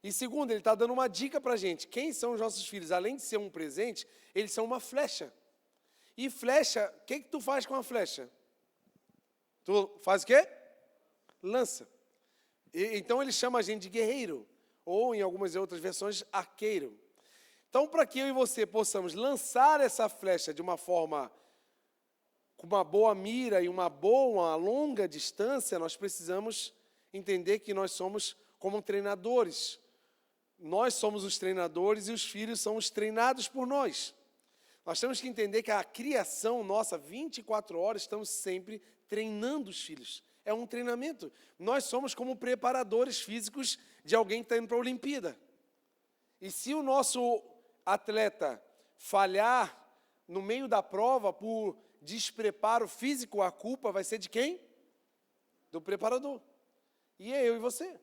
E segundo, ele está dando uma dica para a gente. Quem são os nossos filhos? Além de ser um presente, eles são uma flecha. E flecha, o que tu faz com a flecha? Tu faz o quê? Lança. Então ele chama a gente de guerreiro. Ou, em algumas outras versões, arqueiro. Então, para que eu e você possamos lançar essa flecha de uma forma, com uma boa mira e uma longa distância, nós precisamos entender que nós somos como treinadores. Nós somos os treinadores e os filhos são os treinados por nós. Nós temos que entender que a criação nossa, 24 horas, estamos sempre treinando os filhos. É um treinamento. Nós somos como preparadores físicos de alguém que está indo para a Olimpíada. E se o nosso atleta falhar no meio da prova por despreparo físico, a culpa vai ser de quem? Do preparador. E é eu e você.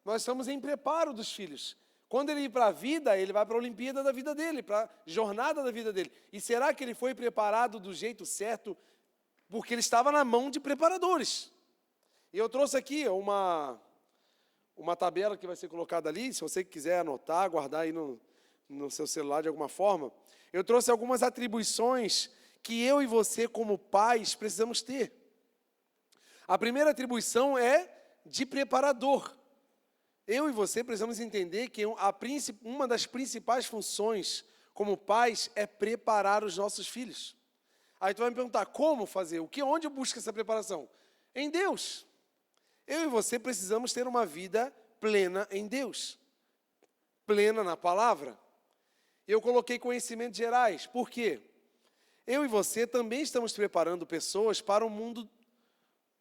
Nós estamos em preparo dos filhos. Quando ele ir para a vida, ele vai para a Olimpíada da vida dele, para a jornada da vida dele. E será que ele foi preparado do jeito certo? Porque ele estava na mão de preparadores. E eu trouxe aqui uma tabela que vai ser colocada ali, se você quiser anotar, guardar aí no seu celular de alguma forma. Eu trouxe algumas atribuições que eu e você, como pais, precisamos ter. A primeira atribuição é de preparador. Eu e você precisamos entender que uma das principais funções como pais é preparar os nossos filhos. Aí tu vai me perguntar, como fazer? Onde eu busco essa preparação? Em Deus. Eu e você precisamos ter uma vida plena em Deus. Plena na palavra. Eu coloquei conhecimentos gerais. Por quê? Eu e você também estamos preparando pessoas para o mundo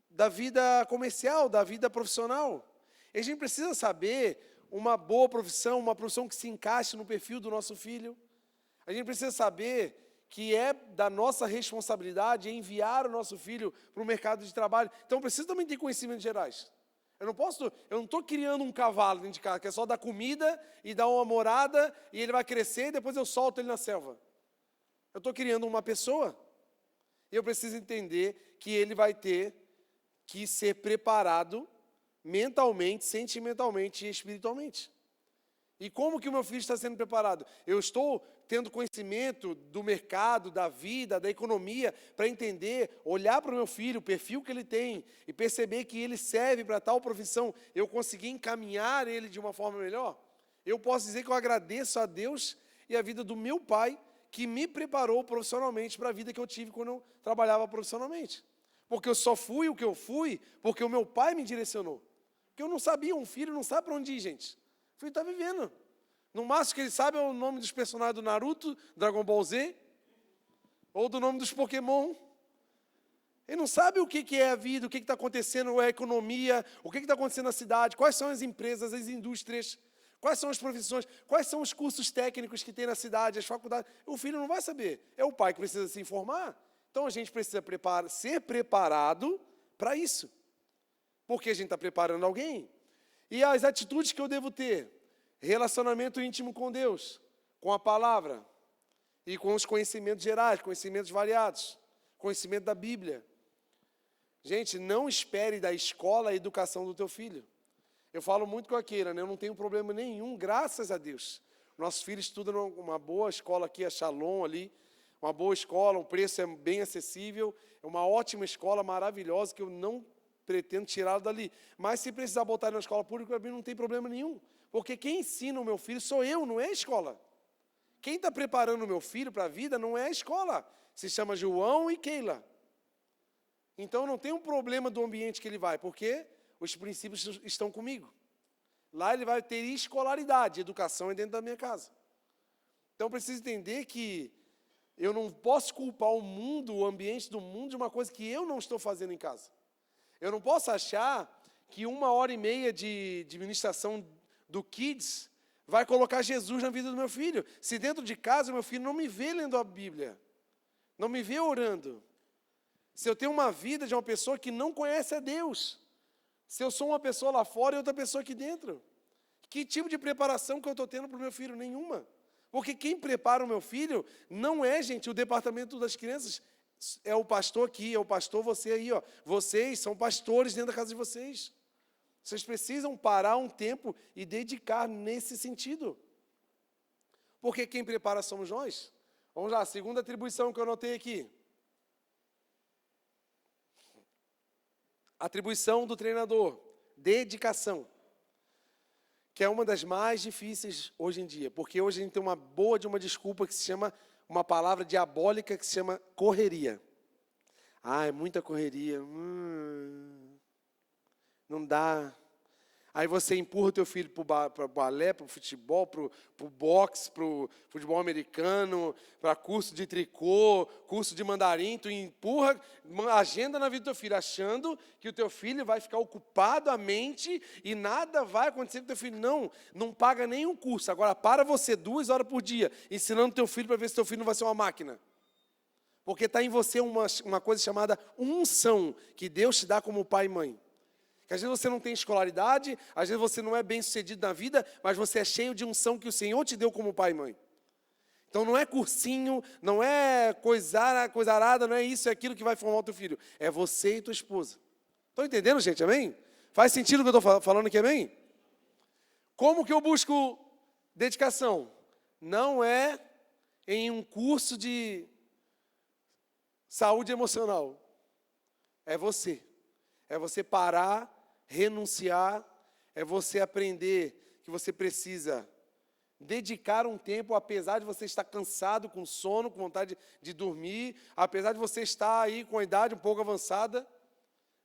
da vida comercial, da vida profissional. E a gente precisa saber uma boa profissão, uma profissão que se encaixe no perfil do nosso filho. A gente precisa saber que é da nossa responsabilidade enviar o nosso filho para o mercado de trabalho. Então, precisa também ter conhecimentos gerais. Eu não estou criando um cavalo dentro de casa, que é só dar comida e dar uma morada, e ele vai crescer e depois eu solto ele na selva. Eu estou criando uma pessoa. E eu preciso entender que ele vai ter que ser preparado mentalmente, sentimentalmente e espiritualmente. E como que o meu filho está sendo preparado? Eu estou tendo conhecimento do mercado, da vida, da economia, para entender, olhar para o meu filho, o perfil que ele tem, e perceber que ele serve para tal profissão, eu consegui encaminhar ele de uma forma melhor? Eu posso dizer que eu agradeço a Deus e a vida do meu pai, que me preparou profissionalmente para a vida que eu tive quando eu trabalhava profissionalmente. Porque eu só fui o que eu fui, porque o meu pai me direcionou. Porque eu não sabia, um filho não sabe para onde ir, gente. O filho está vivendo. No máximo que ele sabe é o nome dos personagens do Naruto, Dragon Ball Z, ou do nome dos Pokémon. Ele não sabe o que é a vida, o que está acontecendo, a economia, o que está acontecendo na cidade, quais são as empresas, as indústrias, quais são as profissões, quais são os cursos técnicos que tem na cidade, as faculdades. O filho não vai saber. É o pai que precisa se informar. Então, a gente precisa ser preparado para isso. Porque a gente está preparando alguém. E as atitudes que eu devo ter? Relacionamento íntimo com Deus, com a palavra e com os conhecimentos gerais, conhecimentos variados, conhecimento da Bíblia. Gente, não espere da escola a educação do teu filho. Eu falo muito com a Keira, né? Eu não tenho problema nenhum, graças a Deus. Nossos filhos estudam numa boa escola aqui, a Shalom ali, uma boa escola, o preço é bem acessível, é uma ótima escola, maravilhosa, que eu não pretendo tirá-lo dali. Mas se precisar botar ele na escola pública, para mim não tem problema nenhum. Porque quem ensina o meu filho sou eu, não é a escola. Quem está preparando o meu filho para a vida não é a escola. Se chama João e Keila. Então não tem um problema do ambiente que ele vai, porque os princípios estão comigo. Lá ele vai ter escolaridade, educação é dentro da minha casa. Então eu preciso entender que eu não posso culpar o mundo, o ambiente do mundo, de uma coisa que eu não estou fazendo em casa. Eu não posso achar que 1h30 de ministração do Kids vai colocar Jesus na vida do meu filho. Se dentro de casa o meu filho não me vê lendo a Bíblia, não me vê orando. Se eu tenho uma vida de uma pessoa que não conhece a Deus, se eu sou uma pessoa lá fora e outra pessoa aqui dentro, que tipo de preparação que eu estou tendo para o meu filho? Nenhuma. Porque quem prepara o meu filho não é, gente, o departamento das crianças, é o pastor aqui, é o pastor você aí, ó. Vocês são pastores dentro da casa de vocês. Vocês precisam parar um tempo e dedicar nesse sentido. Porque quem prepara somos nós. Vamos lá, segunda atribuição que eu anotei aqui. Atribuição do treinador, dedicação. Que é uma das mais difíceis hoje em dia. Porque hoje a gente tem uma boa de uma desculpa que se chama, uma palavra diabólica que se chama correria. Ah, é muita correria. Não dá. Aí você empurra o teu filho para o balé, para o futebol, para o boxe, para o futebol americano, para curso de tricô, curso de mandarim. Tu empurra uma agenda na vida do teu filho, achando que o teu filho vai ficar ocupado a mente e nada vai acontecer com o teu filho. Não paga nenhum curso. Agora, para você 2 horas por dia, ensinando o teu filho para ver se teu filho não vai ser uma máquina. Porque está em você uma coisa chamada unção, que Deus te dá como pai e mãe. Que às vezes você não tem escolaridade, às vezes você não é bem sucedido na vida, mas você é cheio de unção que o Senhor te deu como pai e mãe. Então não é cursinho, não é coisarada, não é isso, é aquilo que vai formar o teu filho. É você e tua esposa. Estão entendendo, gente? Amém? Faz sentido o que eu estou falando aqui, amém? Como que eu busco dedicação? Não é em um curso de saúde emocional. É você. É você parar, renunciar, é você aprender que você precisa dedicar um tempo, apesar de você estar cansado, com sono, com vontade de dormir, apesar de você estar aí com a idade um pouco avançada,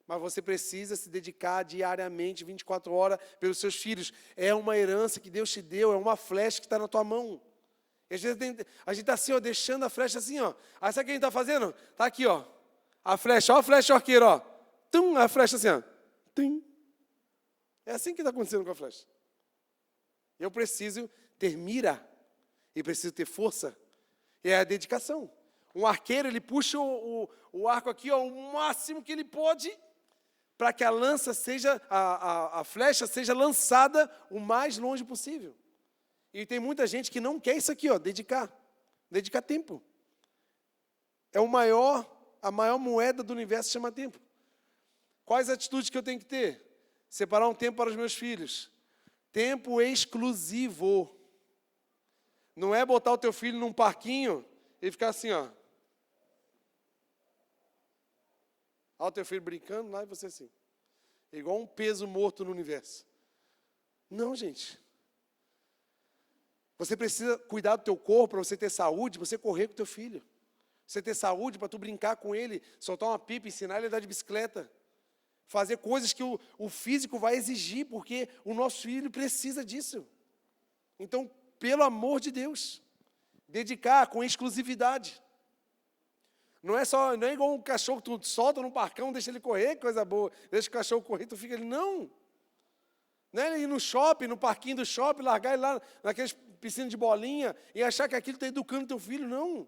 mas você precisa se dedicar diariamente, 24 horas, pelos seus filhos. É uma herança que Deus te deu, é uma flecha que está na tua mão. E às vezes a gente está assim, ó, deixando a flecha assim, ó. Aí sabe o que a gente está fazendo? Está aqui, ó, a flecha, ó a flecha arqueiro, ó. Tum, a flecha assim, ó. Tum. É assim que está acontecendo com a flecha. Eu preciso ter mira e preciso ter força. É a dedicação. Um arqueiro, ele puxa o arco aqui, ó, o máximo que ele pode, para que a lança seja, a flecha seja lançada o mais longe possível. E tem muita gente que não quer isso aqui, ó, dedicar tempo. É a maior moeda do universo chama tempo. Quais atitudes que eu tenho que ter? Separar um tempo para os meus filhos. Tempo exclusivo. Não é botar o teu filho num parquinho e ficar assim, ó. Olha o teu filho brincando lá e você assim. É igual um peso morto no universo. Não, gente. Você precisa cuidar do teu corpo para você ter saúde, para você correr com o teu filho. Você ter saúde para tu brincar com ele, soltar uma pipa, ensinar ele a andar de bicicleta. Fazer coisas que o físico vai exigir, porque o nosso filho precisa disso. Então, pelo amor de Deus, dedicar com exclusividade. Não é igual um cachorro que tu solta no parcão, deixa ele correr, coisa boa. Deixa o cachorro correr, tu fica ali, não. Não é ir no shopping, no parquinho do shopping, largar ele lá naquelas piscinas de bolinha e achar que aquilo está educando teu filho, não.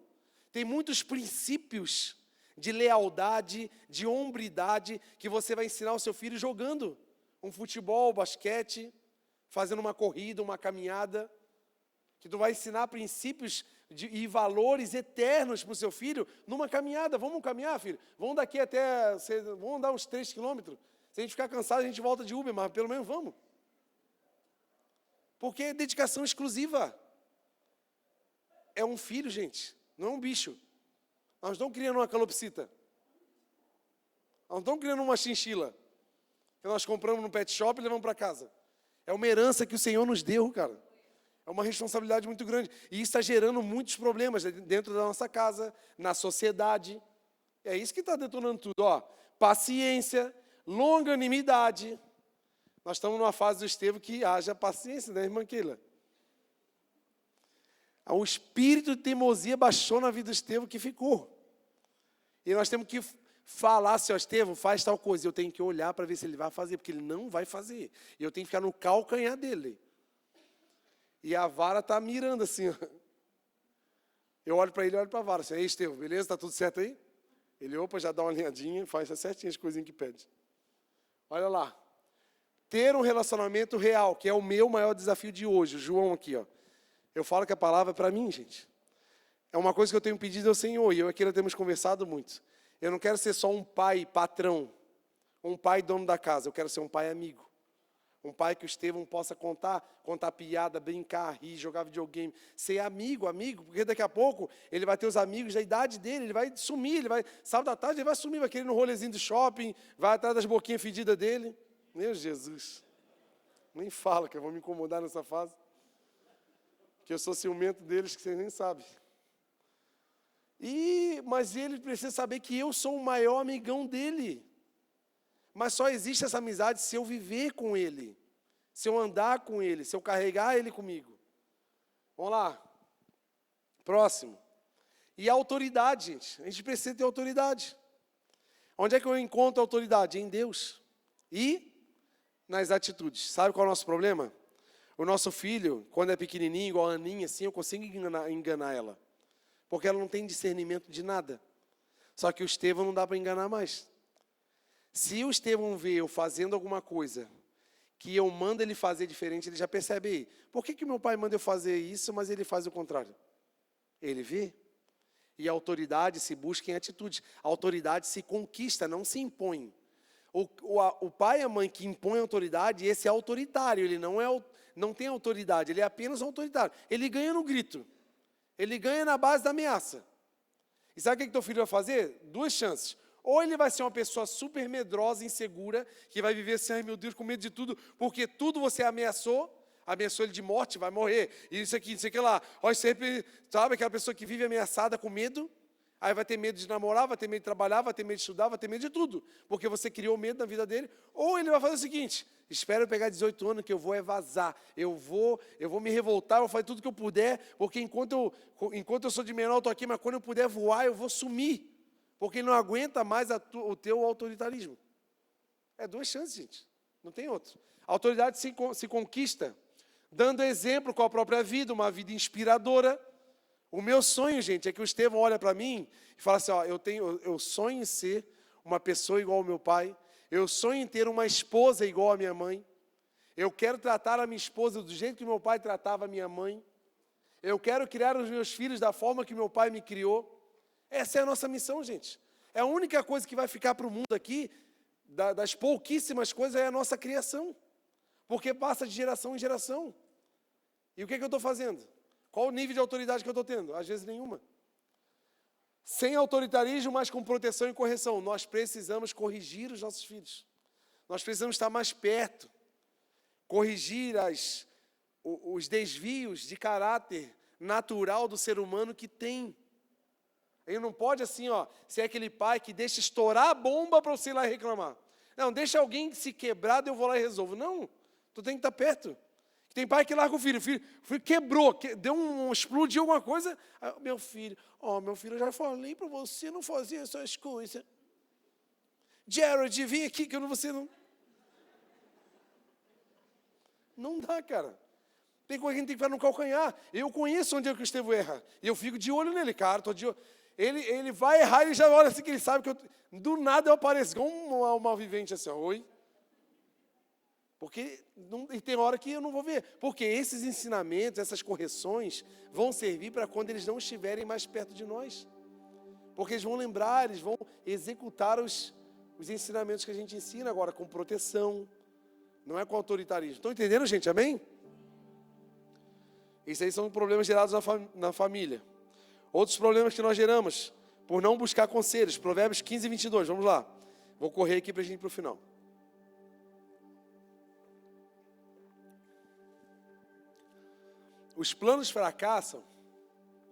Tem muitos princípios de lealdade, de hombridade, que você vai ensinar o seu filho jogando um futebol, basquete, fazendo uma corrida, uma caminhada, que tu vai ensinar princípios e valores eternos para o seu filho numa caminhada. Vamos caminhar, filho? Vamos daqui vamos dar uns 3 quilômetros. Se a gente ficar cansado, a gente volta de Uber, mas pelo menos vamos. Porque é dedicação exclusiva. É um filho, gente, não é um bicho. Nós não estamos criando uma calopsita. Nós não estamos criando uma chinchila que nós compramos no pet shop e levamos para casa. É uma herança que o Senhor nos deu, cara. É uma responsabilidade muito grande. E isso está gerando muitos problemas dentro da nossa casa, na sociedade. É isso que está detonando tudo. Ó, paciência, longanimidade. Nós estamos numa fase do Estevão que haja paciência, né, irmã Keila? O espírito de teimosia baixou na vida do Estevão que ficou. E nós temos que falar assim, ó, Estevão, faz tal coisa. Eu tenho que olhar para ver se ele vai fazer, porque ele não vai fazer. E eu tenho que ficar no calcanhar dele. E a vara está mirando assim, ó. Eu olho para ele e olho para a vara. Assim, ei, Estevão, beleza? Está tudo certo aí? Ele, opa, já dá uma alinhadinha, faz certinho as coisinhas que pede. Olha lá. Ter um relacionamento real, que é o meu maior desafio de hoje. O João aqui, ó. Eu falo que a palavra é para mim, gente. É uma coisa que eu tenho pedido ao Senhor, e eu e aqui temos conversado muito. Eu não quero ser só um pai patrão, um pai dono da casa. Eu quero ser um pai amigo. Um pai que o Estevão possa contar piada, brincar, rir, jogar videogame. Ser amigo, porque daqui a pouco ele vai ter os amigos da idade dele, ele vai sumir, sábado da tarde ele vai sumir, vai querer ir no rolezinho do shopping, vai atrás das boquinhas fedidas dele. Meu Jesus. Nem fala que eu vou me incomodar nessa fase. Que eu sou ciumento deles, que vocês nem sabem. Mas ele precisa saber que eu sou o maior amigão dele. Mas só existe essa amizade se eu viver com ele, se eu andar com ele, se eu carregar ele comigo. Vamos lá. Próximo. E a autoridade, gente. A gente precisa ter autoridade. Onde é que eu encontro a autoridade? Em Deus. E nas atitudes. Sabe qual é o nosso problema? O nosso filho, quando é pequenininho, igual a Aninha, assim, eu consigo enganar ela. Porque ela não tem discernimento de nada. Só que o Estevão não dá para enganar mais. Se o Estevão vê eu fazendo alguma coisa que eu mando ele fazer diferente, ele já percebe aí. Por que meu pai manda eu fazer isso, mas ele faz o contrário? Ele vê. E a autoridade se busca em atitude. A autoridade se conquista, não se impõe. O pai e a mãe que impõem autoridade, esse é autoritário. Ele não tem autoridade, ele é apenas autoritário. Ele ganha no grito. Ele ganha na base da ameaça. E sabe o que teu filho vai fazer? 2 chances. Ou ele vai ser uma pessoa super medrosa, insegura, que vai viver assim, ai meu Deus, com medo de tudo, porque tudo você ameaçou ele de morte, vai morrer, e isso aqui lá. Olha, sempre, sabe, aquela pessoa que vive ameaçada com medo, aí vai ter medo de namorar, vai ter medo de trabalhar, vai ter medo de estudar, vai ter medo de tudo, porque você criou medo na vida dele. Ou ele vai fazer o seguinte, espera eu pegar 18 anos que eu vou vazar, eu vou me revoltar, vou fazer tudo que eu puder, porque enquanto eu sou de menor, eu estou aqui, mas quando eu puder voar, eu vou sumir. Porque ele não aguenta mais o teu autoritarismo. É 2 chances, gente. Não tem outro. A autoridade se conquista dando exemplo com a própria vida, uma vida inspiradora. O meu sonho, gente, é que o Estevão olha para mim e fala assim, ó, eu sonho em ser uma pessoa igual ao meu pai, eu sonho em ter uma esposa igual à minha mãe, eu quero tratar a minha esposa do jeito que meu pai tratava a minha mãe, eu quero criar os meus filhos da forma que meu pai me criou. Essa é a nossa missão, gente. É a única coisa que vai ficar para o mundo aqui, das pouquíssimas coisas, é a nossa criação. Porque passa de geração em geração. E o que eu estou fazendo? Qual o nível de autoridade que eu estou tendo? Às vezes nenhuma. Sem autoritarismo, mas com proteção e correção. Nós precisamos corrigir os nossos filhos. Nós precisamos estar mais perto. Corrigir os desvios de caráter natural do ser humano que tem. Ele não pode assim, ó, ser aquele pai que deixa estourar a bomba para você ir lá e reclamar. Não, deixa alguém se quebrar, eu vou lá e resolvo. Não, tu tem que estar perto. Tem pai que larga o filho quebrou, explodiu alguma coisa. Aí, meu filho, eu já falei para você não fazer essas coisas. Jared, vem aqui que você não... Não dá, cara. Tem coisa que a gente tem que ficar no calcanhar. Eu conheço onde é que o Estevão erra. E eu fico de olho nele, cara. Tô de olho. Ele vai errar, ele já olha assim que ele sabe que do nada eu apareço igual um malvivente assim, ó, oi. Porque e tem hora que eu não vou ver. Porque esses ensinamentos, essas correções, vão servir para quando eles não estiverem mais perto de nós. Porque eles vão lembrar, eles vão executar os ensinamentos que a gente ensina agora, com proteção, não é com autoritarismo. Estão entendendo, gente? Amém? Isso aí são problemas gerados na família. Outros problemas que nós geramos, por não buscar conselhos. Provérbios 15, 22, vamos lá. Vou correr aqui para a gente ir para o final. Os planos fracassam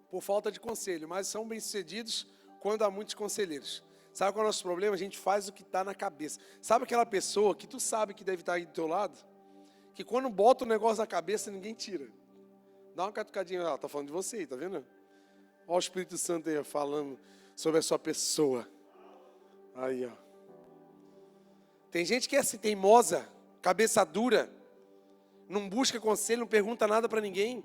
por falta de conselho, mas são bem-sucedidos quando há muitos conselheiros. Sabe qual é o nosso problema? A gente faz o que está na cabeça. Sabe aquela pessoa que tu sabe que deve estar aí do teu lado? Que quando bota o negócio na cabeça, ninguém tira. Dá uma catucadinha, está falando de você aí, tá vendo? Olha o Espírito Santo aí falando sobre a sua pessoa. Aí, ó. Tem gente que é assim, teimosa, cabeça dura, não busca conselho, não pergunta nada para ninguém.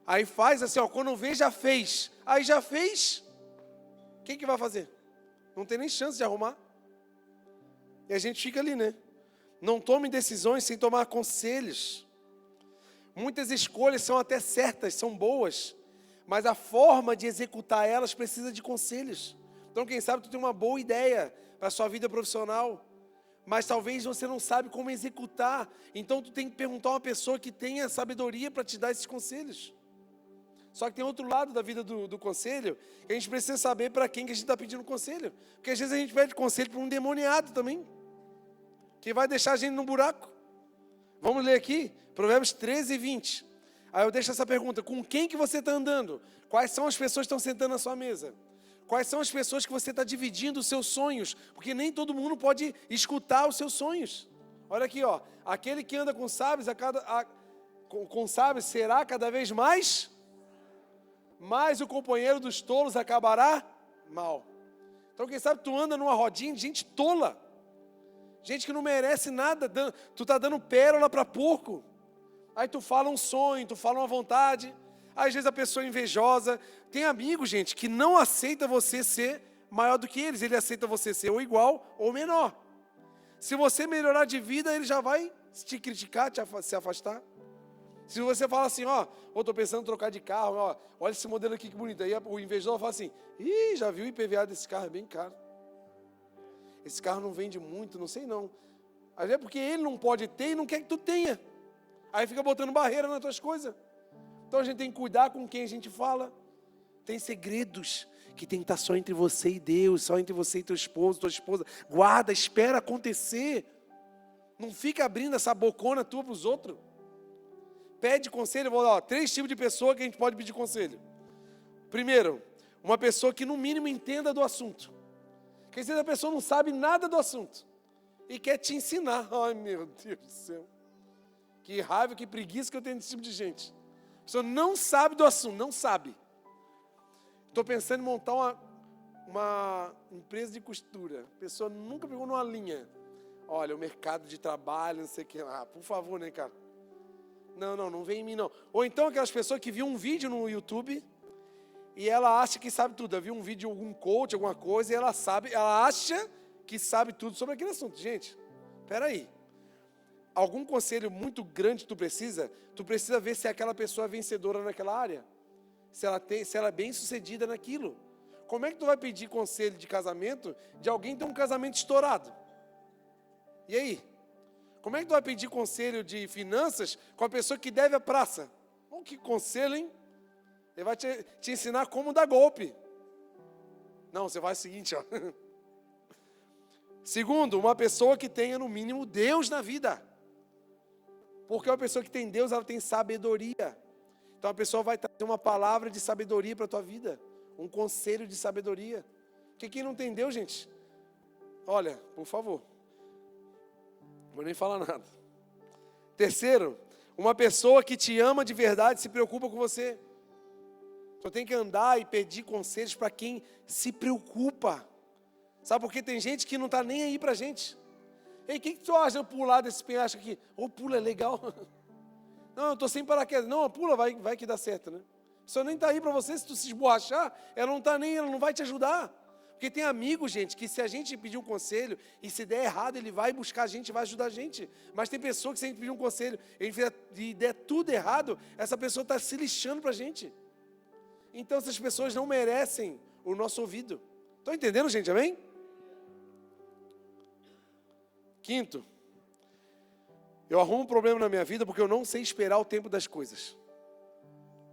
Aí faz assim, ó, quando vê, já fez. Aí já fez, quem que vai fazer? Não tem nem chance de arrumar. E a gente fica ali, né? Não tome decisões sem tomar conselhos. Muitas escolhas são até certas, são boas, mas a forma de executar elas precisa de conselhos. Então, quem sabe tu tem uma boa ideia para a sua vida profissional, mas talvez você não sabe como executar. Então, tu tem que perguntar a uma pessoa que tenha sabedoria para te dar esses conselhos. Só que tem outro lado da vida do conselho, que a gente precisa saber para quem que a gente está pedindo conselho. Porque às vezes a gente pede conselho para um demoniado também, que vai deixar a gente no buraco. Vamos ler aqui, Provérbios 13, 20. Aí eu deixo essa pergunta, com quem que você está andando? Quais são as pessoas que estão sentando na sua mesa? Quais são as pessoas que você está dividindo os seus sonhos? Porque nem todo mundo pode escutar os seus sonhos. Olha aqui, ó, aquele que anda com sábios, com sábios será cada vez mais, mas o companheiro dos tolos acabará mal. Então quem sabe tu anda numa rodinha de gente tola, gente que não merece nada, tu está dando pérola para porco. Aí tu fala um sonho, tu fala uma vontade, às vezes a pessoa é invejosa. Tem amigos, gente, que não aceita você ser maior do que eles, ele aceita você ser ou igual ou menor. Se você melhorar de vida, ele já vai te criticar, se afastar. Se você fala assim, ó, estou pensando em trocar de carro, ó, olha esse modelo aqui que bonito. Aí o invejoso fala assim, ih, já viu o IPVA desse carro, é bem caro. Esse carro não vende muito, não sei não. Às vezes é porque ele não pode ter e não quer que tu tenha. Aí fica botando barreira nas tuas coisas. Então a gente tem que cuidar com quem a gente fala. Tem segredos que tem que estar só entre você e Deus, só entre você e teu esposo, tua esposa. Guarda, espera acontecer. Não fica abrindo essa bocona tua para os outros. Pede conselho, vou dar 3 tipos de pessoa que a gente pode pedir conselho. Primeiro, uma pessoa que no mínimo entenda do assunto. Quer dizer, a pessoa não sabe nada do assunto e quer te ensinar. Ai, meu Deus do céu. Que raiva, que preguiça que eu tenho desse tipo de gente. A pessoa não sabe do assunto, não sabe. Estou pensando em montar uma empresa de costura. A pessoa nunca pegou numa linha. Olha, o mercado de trabalho, não sei o que. Ah, por favor, né, cara? Não vem em mim, não. Ou então aquelas pessoas que viu um vídeo no YouTube e ela acha que sabe tudo. Ela viu um vídeo de algum coach, alguma coisa, e ela acha que sabe tudo sobre aquele assunto. Gente, espera aí. Algum conselho muito grande tu precisa ver se aquela pessoa é vencedora naquela área. Se ela é bem sucedida naquilo. Como é que tu vai pedir conselho de casamento de alguém que tem um casamento estourado? E aí? Como é que tu vai pedir conselho de finanças com a pessoa que deve a praça? Oh, que conselho, hein? Ele vai te ensinar como dar golpe. Não, você faz o seguinte, ó. Segundo, uma pessoa que tenha no mínimo Deus na vida. Porque uma pessoa que tem Deus, ela tem sabedoria. Então a pessoa vai trazer uma palavra de sabedoria para a tua vida. Um conselho de sabedoria. Porque quem não tem Deus, gente, olha, por favor, não vou nem falar nada. Terceiro, uma pessoa que te ama de verdade, se preocupa com você. Só tem que andar e pedir conselhos para quem se preocupa. Sabe por quê? Tem gente que não está nem aí para a gente. Ei, o que tu acha de eu pular desse penhasco aqui? Ou pula, é legal. Não, eu estou sem paraquedas. Não, pula, vai que dá certo, né? A pessoa nem está aí para você, se tu se esborrachar, ela não está nem, ela não vai te ajudar. Porque tem amigos, gente, que se a gente pedir um conselho, e se der errado, ele vai buscar a gente, vai ajudar a gente. Mas tem pessoa que se a gente pedir um conselho, e der tudo errado, essa pessoa está se lixando para a gente. Então essas pessoas não merecem o nosso ouvido. Estão entendendo, gente? Amém? Quinto, eu arrumo um problema na minha vida porque eu não sei esperar o tempo das coisas.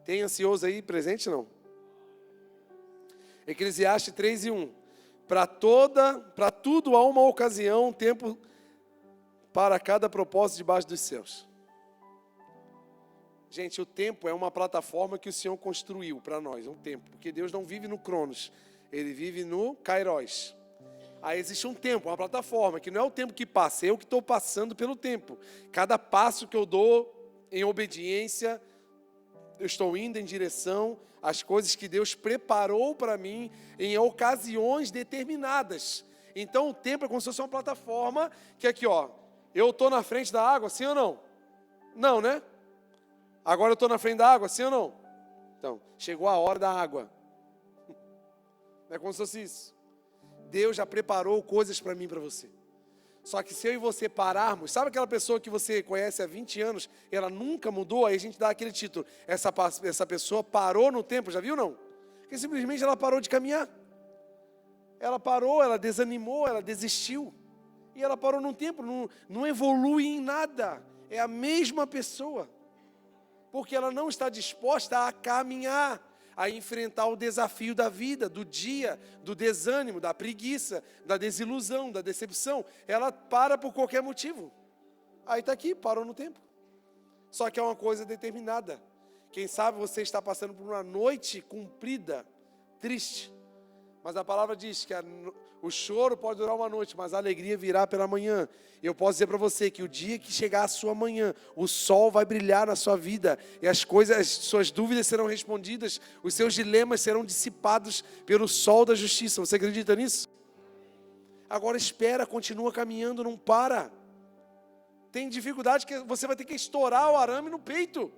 Tem ansioso aí presente, não? Eclesiastes 3:1. Para tudo há uma ocasião, um tempo para cada propósito debaixo dos céus. Gente, o tempo é uma plataforma que o Senhor construiu para nós, um tempo. Porque Deus não vive no Cronos, Ele vive no Kairos. Aí existe um tempo, uma plataforma, que não é o tempo que passa, é eu que estou passando pelo tempo. Cada passo que eu dou em obediência, eu estou indo em direção às coisas que Deus preparou para mim em ocasiões determinadas. Então o tempo é como se fosse uma plataforma que aqui, ó, eu estou na frente da água, sim ou não? Não, né? Agora eu estou na frente da água, sim ou não? Então, chegou a hora da água. Não é como se fosse isso. Deus já preparou coisas para mim e para você. Só que se eu e você pararmos, sabe aquela pessoa que você conhece há 20 anos, ela nunca mudou, aí a gente dá aquele título, essa pessoa parou no tempo, já viu não? Porque simplesmente ela parou de caminhar. Ela parou, ela desanimou, ela desistiu. E ela parou no tempo, não evolui em nada. É a mesma pessoa. Porque ela não está disposta a caminhar, a enfrentar o desafio da vida, do dia, do desânimo, da preguiça, da desilusão, da decepção. Ela para por qualquer motivo. Aí está aqui, parou no tempo. Só que é uma coisa determinada. Quem sabe você está passando por uma noite comprida, triste. Mas a palavra diz que o choro pode durar uma noite, mas a alegria virá pela manhã. Eu posso dizer para você que o dia que chegar a sua manhã, o sol vai brilhar na sua vida e as suas dúvidas serão respondidas, os seus dilemas serão dissipados pelo sol da justiça. Você acredita nisso? Agora espera, continua caminhando, não para. Tem dificuldade que você vai ter que estourar o arame no peito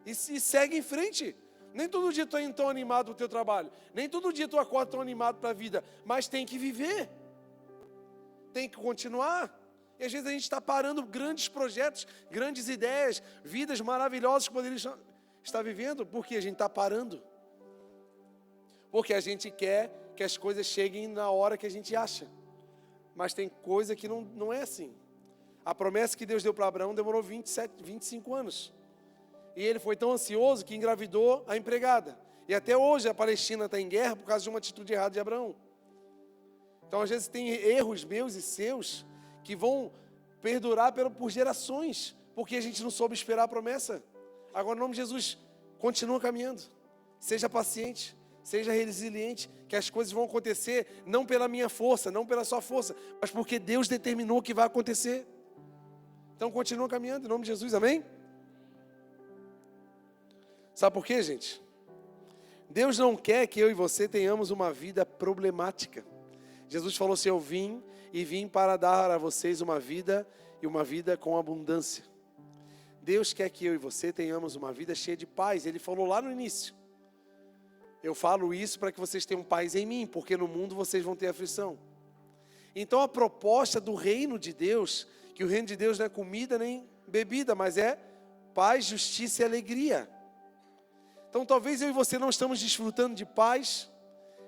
e segue em frente. Nem todo dia tu é tão animado para o teu trabalho. Nem todo dia tu acorda tão animado para a vida. Mas tem que viver. Tem que continuar. E às vezes a gente está parando grandes projetos, grandes ideias, vidas maravilhosas que poderiam estar vivendo. Por que a gente está parando? Porque a gente quer que as coisas cheguem na hora que a gente acha. Mas tem coisa que não é assim. A promessa que Deus deu para Abraão demorou 25 anos. E ele foi tão ansioso que engravidou a empregada. E até hoje a Palestina está em guerra por causa de uma atitude errada de Abraão. Então às vezes tem erros meus e seus que vão perdurar por gerações, porque a gente não soube esperar a promessa. Agora, em nome de Jesus, continua caminhando. Seja paciente, seja resiliente, que as coisas vão acontecer não pela minha força, não pela sua força, mas porque Deus determinou que vai acontecer. Então continua caminhando, em nome de Jesus, amém? Sabe por quê, gente? Deus não quer que eu e você tenhamos uma vida problemática. Jesus falou assim, eu vim para dar a vocês uma vida e uma vida com abundância. Deus quer que eu e você tenhamos uma vida cheia de paz. Ele falou lá no início. Eu falo isso para que vocês tenham paz em mim, porque no mundo vocês vão ter aflição. Então a proposta do reino de Deus, que o reino de Deus não é comida nem bebida, mas é paz, justiça e alegria. Então talvez eu e você não estamos desfrutando de paz,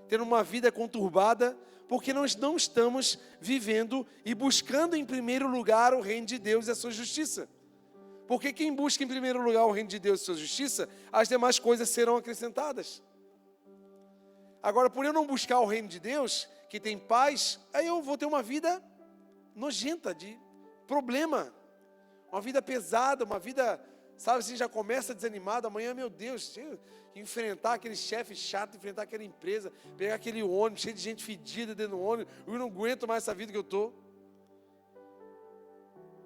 tendo uma vida conturbada, porque nós não estamos vivendo e buscando em primeiro lugar o reino de Deus e a sua justiça. Porque quem busca em primeiro lugar o reino de Deus e a sua justiça, as demais coisas serão acrescentadas. Agora, por eu não buscar o reino de Deus, que tem paz, aí eu vou ter uma vida nojenta, de problema, uma vida pesada, uma vida... Sabe, assim, já começa desanimado, amanhã, meu Deus, enfrentar aquele chefe chato, enfrentar aquela empresa, pegar aquele ônibus, cheio de gente fedida dentro do ônibus, eu não aguento mais essa vida que eu estou.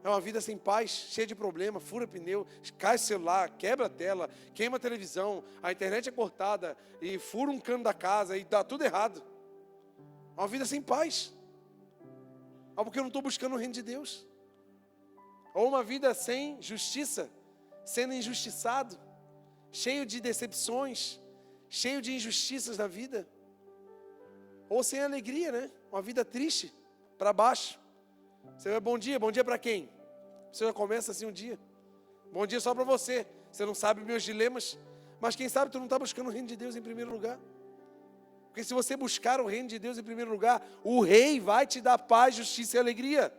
É uma vida sem paz, cheia de problema, fura pneu, cai o celular, quebra a tela, queima a televisão, a internet é cortada, e fura um cano da casa, e dá tudo errado. É uma vida sem paz. É porque eu não estou buscando o reino de Deus. Ou uma vida sem justiça, sendo injustiçado, cheio de decepções, cheio de injustiças na vida, ou sem alegria, né? Uma vida triste, para baixo. Você vai, bom dia para quem? Você já começa assim um dia, bom dia só para você, você não sabe meus dilemas, mas quem sabe tu não está buscando o reino de Deus em primeiro lugar, porque se você buscar o reino de Deus em primeiro lugar, o rei vai te dar paz, justiça e alegria.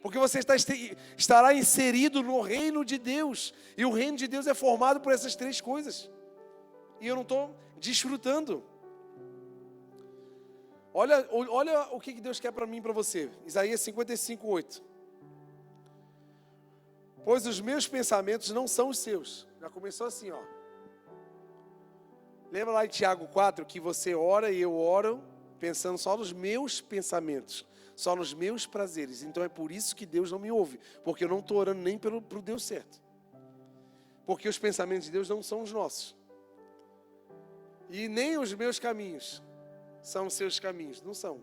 Porque você estará inserido no reino de Deus. E o reino de Deus é formado por essas três coisas. E eu não estou desfrutando. Olha o que Deus quer para mim e para você. Isaías 55:8. Pois os meus pensamentos não são os seus. Já começou assim, ó. Lembra lá em Tiago 4 que você ora e eu oro pensando só nos meus pensamentos, só nos meus prazeres. Então é por isso que Deus não me ouve, porque eu não estou orando nem para o Deus certo. Porque os pensamentos de Deus não são os nossos. E nem os meus caminhos são os seus caminhos, não são.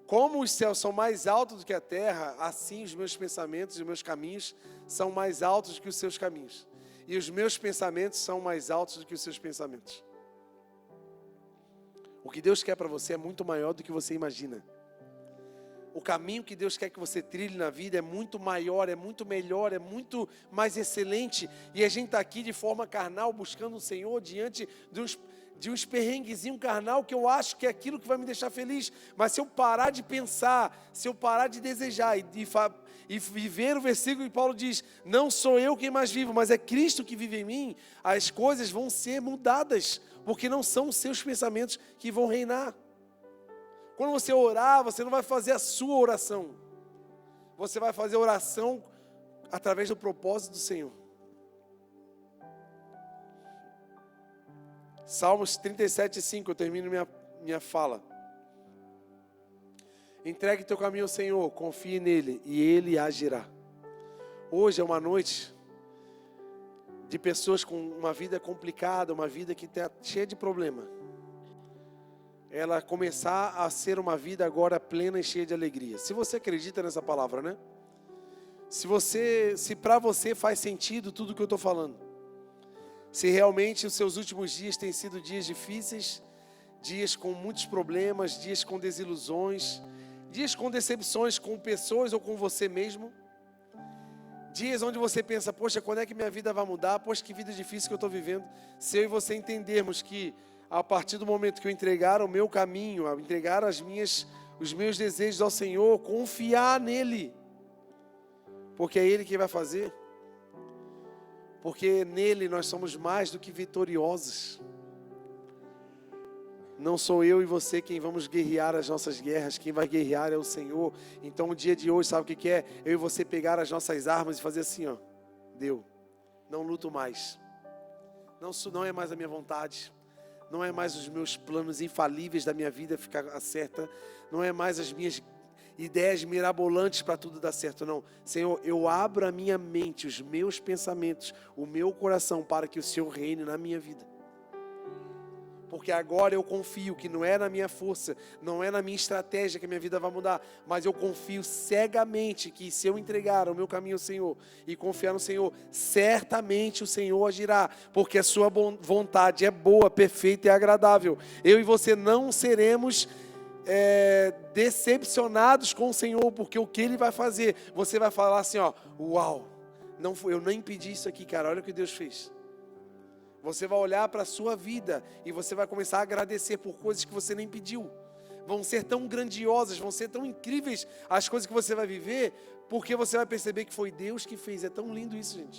Como os céus são mais altos do que a terra, assim os meus pensamentos e os meus caminhos são mais altos do que os seus caminhos. E os meus pensamentos são mais altos do que os seus pensamentos. O que Deus quer para você é muito maior do que você imagina. O caminho que Deus quer que você trilhe na vida é muito maior, é muito melhor, é muito mais excelente. E a gente está aqui de forma carnal, buscando o Senhor diante de uns perrenguezinhos carnal que eu acho que é aquilo que vai me deixar feliz. Mas se eu parar de pensar, se eu parar de desejar e viver o versículo que Paulo diz, não sou eu quem mais vivo, mas é Cristo que vive em mim, as coisas vão ser mudadas, porque não são os seus pensamentos que vão reinar. Quando você orar, você não vai fazer a sua oração. Você vai fazer a oração através do propósito do Senhor. Salmos 37:5, eu termino minha fala. Entregue teu caminho ao Senhor, confie nele e ele agirá. Hoje é uma noite de pessoas com uma vida complicada, uma vida que está cheia de problema. Ela começar a ser uma vida agora plena e cheia de alegria. Se você acredita nessa palavra, né? Se para você faz sentido tudo que eu estou falando. Se realmente os seus últimos dias têm sido dias difíceis, dias com muitos problemas, dias com desilusões, dias com decepções com pessoas ou com você mesmo. Dias onde você pensa, poxa, quando é que minha vida vai mudar? Poxa, que vida difícil que eu estou vivendo. Se eu e você entendermos que a partir do momento que eu entregar o meu caminho, a entregar os meus desejos ao Senhor, confiar nele, porque é Ele quem vai fazer, porque nele nós somos mais do que vitoriosos. Não sou eu e você quem vamos guerrear as nossas guerras, quem vai guerrear é o Senhor. Então o dia de hoje, sabe o que é? Eu e você pegar as nossas armas e fazer assim, ó, deu, não luto mais, não é mais a minha vontade. Não é mais os meus planos infalíveis da minha vida ficar certa. Não é mais as minhas ideias mirabolantes para tudo dar certo. Não. Senhor, eu abro a minha mente, os meus pensamentos, o meu coração para que o Senhor reine na minha vida. Porque agora eu confio que não é na minha força, não é na minha estratégia que a minha vida vai mudar, mas eu confio cegamente que se eu entregar o meu caminho ao Senhor e confiar no Senhor, certamente o Senhor agirá, porque a sua vontade é boa, perfeita e agradável. Eu e você não seremos decepcionados com o Senhor, porque o que Ele vai fazer, você vai falar assim, ó, uau, eu nem pedi isso aqui, cara, olha o que Deus fez. Você vai olhar para a sua vida e você vai começar a agradecer por coisas que você nem pediu. Vão ser tão grandiosas, vão ser tão incríveis as coisas que você vai viver, porque você vai perceber que foi Deus que fez. É tão lindo isso, gente.